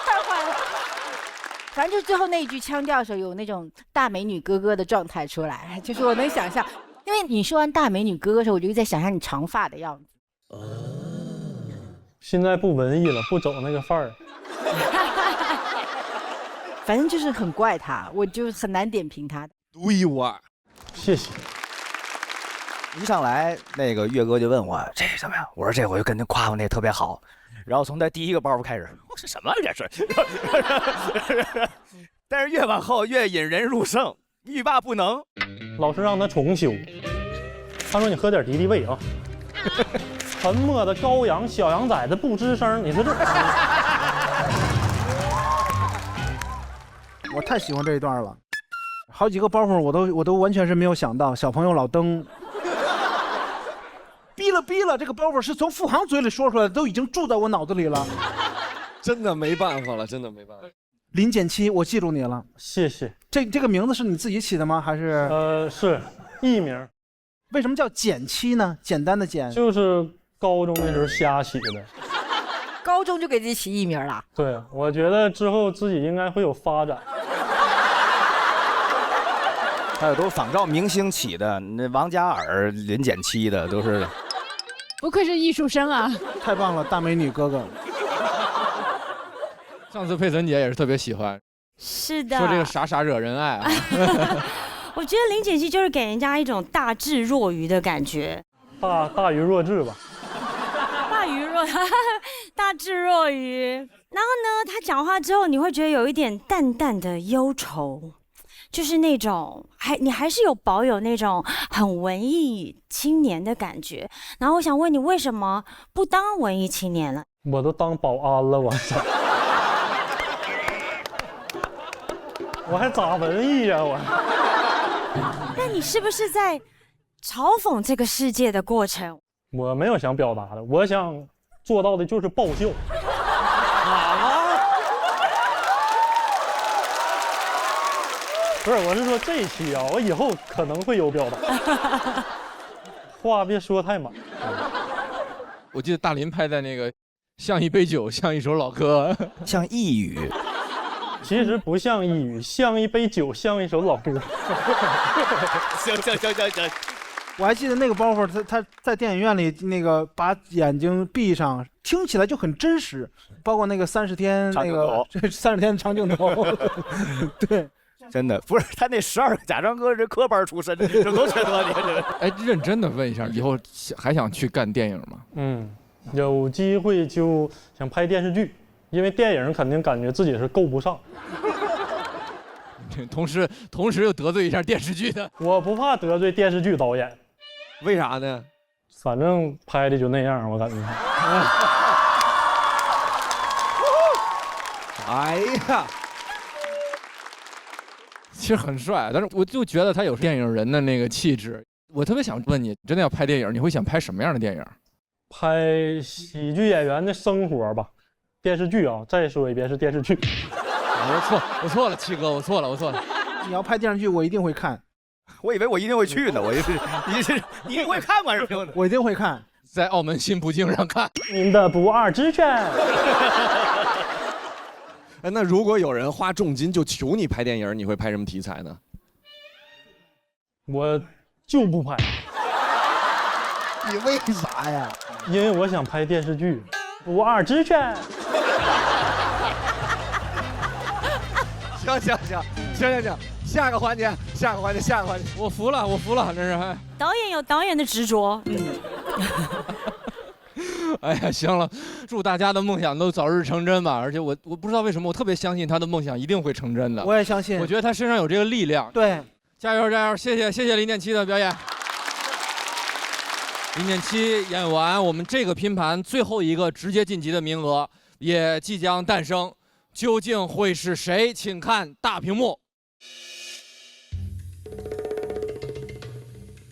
太坏了。反正就最后那一句腔调的时候，有那种大美女哥哥的状态出来，就是我能想象，因为你说完大美女哥哥的时候，我就在想象你长发的样子。现在不文艺了，不走那个范儿。反正就是很怪他，我就很难点评他。独一无二，谢谢。一上来那个岳哥就问我这怎么样，我说这我就跟他夸我那特别好，然后从他第一个包袱开始，我说什么这是？但是越往后越引人入胜，欲罢不能。老师让他重修，他说你喝点敌敌畏啊。沉默的羔羊，小羊崽子不吱声，你说这。我太喜欢这一段了，好几个包袱我都完全是没有想到。小朋友老登，逼了，这个包袱是从付航嘴里说出来的，都已经住在我脑子里了。真的没办法了，真的没办法。林简七，我记住你了，谢谢。这个名字是你自己起的吗？还是？是艺名。为什么叫简七呢？简单的简。就是高中那时候瞎起的。高中就给自己起艺名了？对，我觉得之后自己应该会有发展。还有都是仿照明星起的，那王嘉尔、林简七的都是。不愧是艺术生啊！太棒了，大美女哥哥。上次佩岑姐也是特别喜欢，是的，说这个傻惹人爱啊。我觉得林简七就是给人家一种大智若愚的感觉，大愚若智吧。大智若愚。然后呢，他讲话之后，你会觉得有一点淡淡的忧愁。就是那种你还是有保有那种很文艺青年的感觉。然后我想问你，为什么不当文艺青年了？我都当保安了，我操！我还咋文艺呀我？那你是不是在嘲讽这个世界的过程？我没有想表达的，我想做到的就是爆笑。不是，我是说这一期啊，我以后可能会有表达，话别说太满。我记得大林拍的那个，像一杯酒，像一首老歌，像呓语，其实不像一语，像一杯酒，像一首老歌。行。我还记得那个包袱，他在电影院里那个把眼睛闭上，听起来就很真实。包括那个30天那个30天长镜头，对，真的不是他那12个假装哥是科班出身，这都缺德你这。哎，认真的问一下，以后还想去干电影吗？有机会就想拍电视剧，因为电影肯定感觉自己是够不上。同时又得罪一下电视剧的。我不怕得罪电视剧导演，为啥呢？反正拍的就那样，我感觉。哎呀，其实很帅，但是我就觉得他有电影人的那个气质。我特别想问你，真的要拍电影，你会想拍什么样的电影？拍喜剧演员的生活吧。电视剧啊，再说一遍是电视剧。我错了，七哥，我错了。你要拍电视剧，我一定会看。我以为我一定会去呢，你会看吗？我一定会看，在澳门新葡京上看。您的不二之选。那如果有人花重金就求你拍电影，你会拍什么题材呢？我就不拍。你为啥呀？因为我想拍电视剧，不二之选。行，下个环节。我服了，真是。导演有导演的执着。哎呀，行了，祝大家的梦想都早日成真吧！而且我不知道为什么，我特别相信他的梦想一定会成真的。我也相信。我觉得他身上有这个力量。对，加油！谢谢林建七的表演。林建七演完，我们这个拼盘最后一个直接晋级的名额也即将诞生，究竟会是谁？请看大屏幕。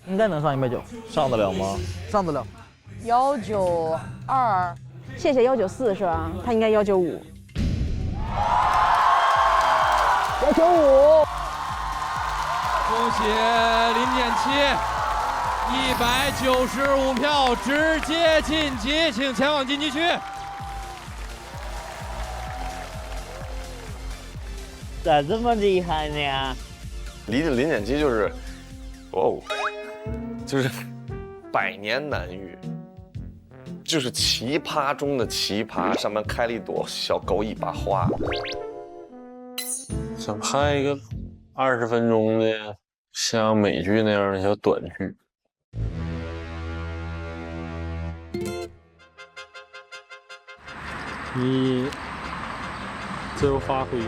应该能上190，上得了吗？上得了。192，谢谢194是吧？他应该195。195。恭喜林建七，195票直接晋级，请前往晋级区。咋这么厉害呢？林建七就是，就是百年难遇，就是奇葩中的奇葩，上面开了一朵小狗尾巴花。想拍一个20分钟的像美剧那样的小短剧。你自由发挥。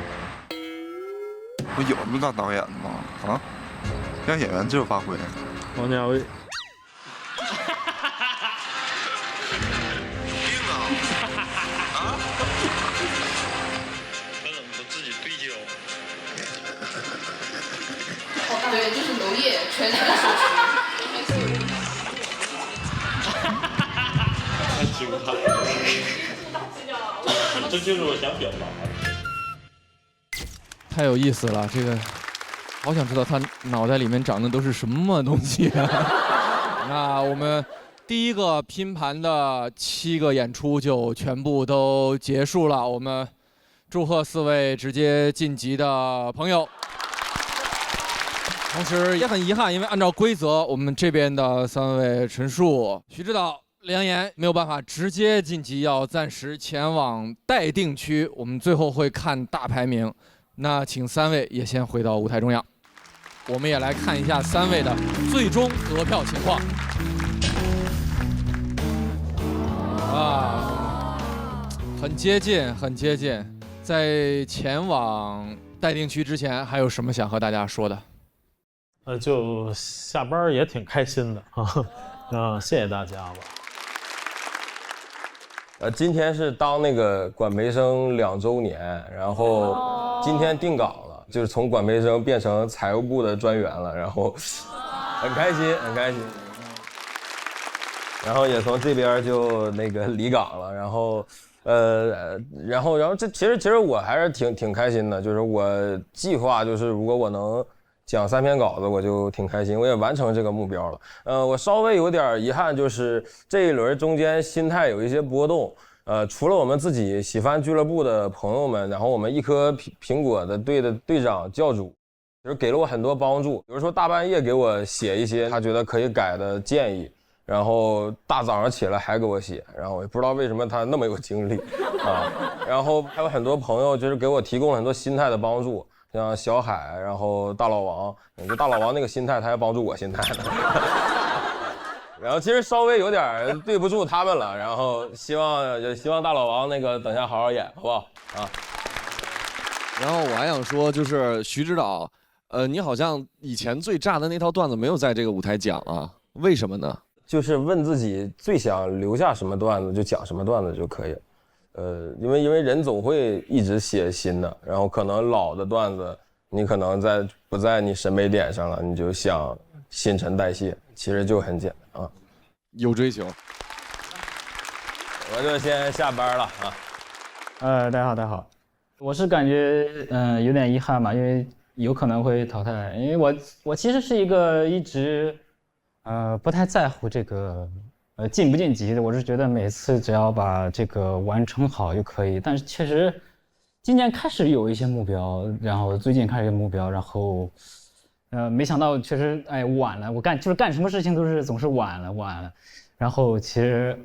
不有这么大导演吗？啊，让演员自由发挥。王家卫。对，就是娄烨全权手持。太精彩了！这就是我想表达的。太有意思了，这个好想知道他脑袋里面长的都是什么东西啊！那我们第一个拼盘的7个演出就全部都结束了，我们祝贺4位直接晋级的朋友。同时也很遗憾，因为按照规则，我们这边的3位陈数、徐指导、梁岩没有办法直接晋级，要暂时前往待定区。我们最后会看大排名，那请3位也先回到舞台中央。我们也来看一下3位的最终得票情况。很接近，很接近。在前往待定区之前，还有什么想和大家说的？就下班也挺开心的啊，谢谢大家吧。今天是当那个管培生2周年，然后今天定岗了，就是从管培生变成财务部的专员了，然后很开心，很开心。然后也从这边就那个离岗了，然后这其实我还是挺开心的，就是我计划就是如果我能讲3篇稿子，我就挺开心，我也完成这个目标了。我稍微有点遗憾，就是这一轮中间心态有一些波动。除了我们自己喜番俱乐部的朋友们，然后我们一颗苹果的队的队长教主，就是给了我很多帮助。比如说大半夜给我写一些他觉得可以改的建议，然后大早上起来还给我写，然后我也不知道为什么他那么有精力啊。然后还有很多朋友就是给我提供了很多心态的帮助，像小海，然后大老王，就大老王那个心态，他还帮助我心态呢。然后其实稍微有点对不住他们了，然后希望大老王那个等下好好演，好不好啊？然后我还想说，就是徐指导，你好像以前最炸的那套段子没有在这个舞台讲啊，为什么呢？就是问自己最想留下什么段子就讲什么段子就可以了。因为人总会一直写新的，然后可能老的段子你可能不在你审美点上了，你就想新陈代谢，其实就很简单啊。有追求。我就先下班了啊。大家好，我是感觉有点遗憾吧，因为有可能会淘汰，因为我其实是一个一直不太在乎这个晋不晋级的，我是觉得每次只要把这个完成好就可以。但是确实今年开始有一些目标，然后最近开始有目标，然后没想到确实晚了，我干什么事情都是总是晚了，然后其实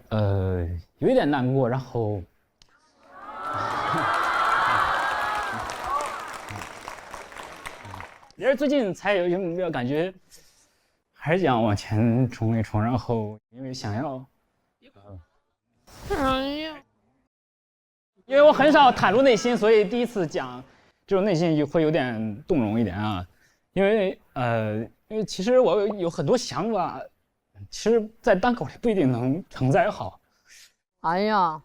有一点难过，然后也是最近才有目标，感觉还是想往前冲一冲，然后因为想要，因为我很少袒露内心，所以第一次讲这种内心会有点动容一点啊。因为其实我有很多想法，其实在单口里不一定能承载好。哎呀，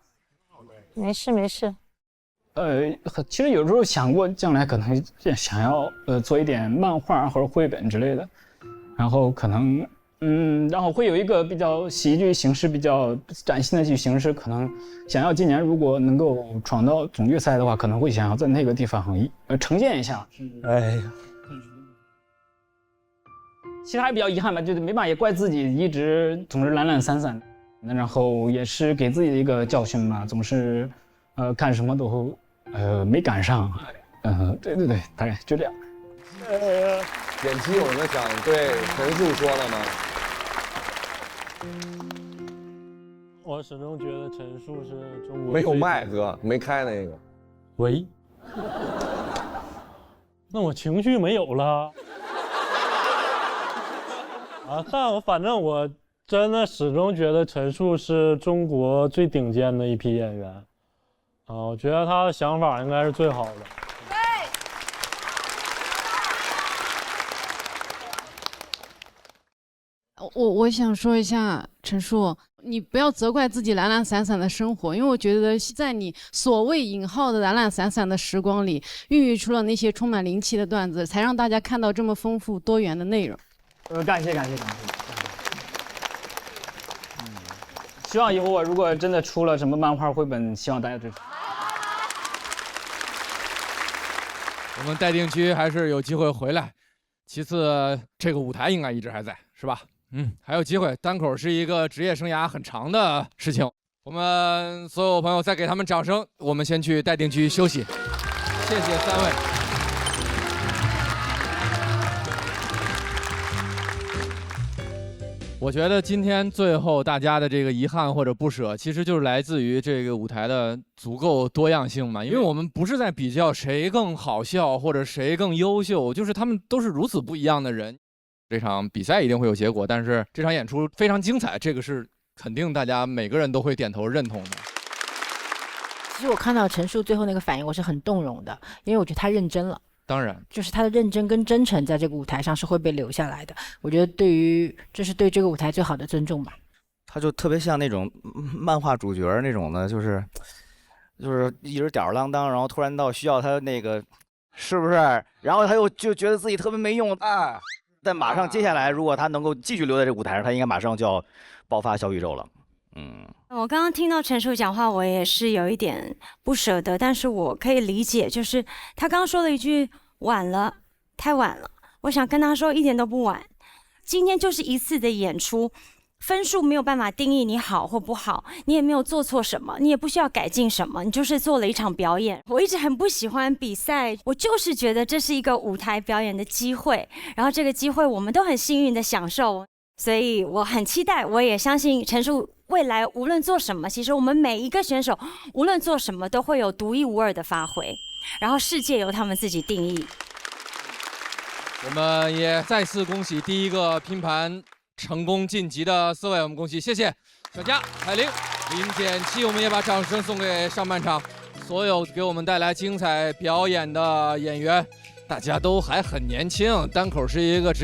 没事。其实有时候想过将来可能想要做一点漫画或者绘本之类的，然后可能然后会有一个比较喜剧形式、比较崭新的喜剧形式，可能想要今年如果能够闯到总决赛的话，可能会想要在那个地方呈现一下。哎呀。其实还比较遗憾吧，就是没办法，也怪自己一直总是懒懒散散，然后也是给自己的一个教训吧，总是干什么都没赶上，对，大概就这样。简七有什么想对陈述说的吗？我始终觉得陈述是中国没有麦哥，没开那个。喂，那我情绪没有了。但反正我真的始终觉得陈述是中国最顶尖的一批演员，我觉得他的想法应该是最好的。我想说一下陈述，你不要责怪自己懒懒散散的生活，因为我觉得在你所谓引号的懒懒散散的时光里，孕育出了那些充满灵气的段子，才让大家看到这么丰富多元的内容。感谢。希望以后我如果真的出了什么漫画绘本，希望大家支持。我们待定区还是有机会回来，其次这个舞台应该一直还在，是吧？还有机会。单口是一个职业生涯很长的事情，我们所有朋友再给他们掌声。我们先去待定区休息，谢谢三位。我觉得今天最后大家的这个遗憾或者不舍，其实就是来自于这个舞台的足够多样性嘛。因为我们不是在比较谁更好笑或者谁更优秀，就是他们都是如此不一样的人。这场比赛一定会有结果，但是这场演出非常精彩，这个是肯定大家每个人都会点头认同的。其实我看到陈述最后那个反应，我是很动容的，因为我觉得他认真了。当然，就是他的认真跟真诚，在这个舞台上是会被留下来的。我觉得这是对这个舞台最好的尊重吧。他就特别像那种漫画主角那种的，就是一直吊儿郎当，然后突然到需要他那个，是不是？然后他又就觉得自己特别没用啊。但马上接下来，如果他能够继续留在这个舞台上，他应该马上就要爆发小宇宙了。我刚刚听到陈述讲话，我也是有一点不舍得，但是我可以理解，就是他刚刚说了一句晚了，太晚了。我想跟他说一点都不晚，今天就是一次的演出，分数没有办法定义你好或不好，你也没有做错什么，你也不需要改进什么，你就是做了一场表演。我一直很不喜欢比赛，我就是觉得这是一个舞台表演的机会，然后这个机会我们都很幸运的享受，所以我很期待，我也相信陈数未来无论做什么，其实我们每一个选手无论做什么都会有独一无二的发挥，然后世界由他们自己定义。我们也再次恭喜第一个拼盘成功晋级的4位，我们恭喜，谢谢小佳、海玲、林简七，我们也把掌声送给上半场所有给我们带来精彩表演的演员，大家都还很年轻，单口是一个职业。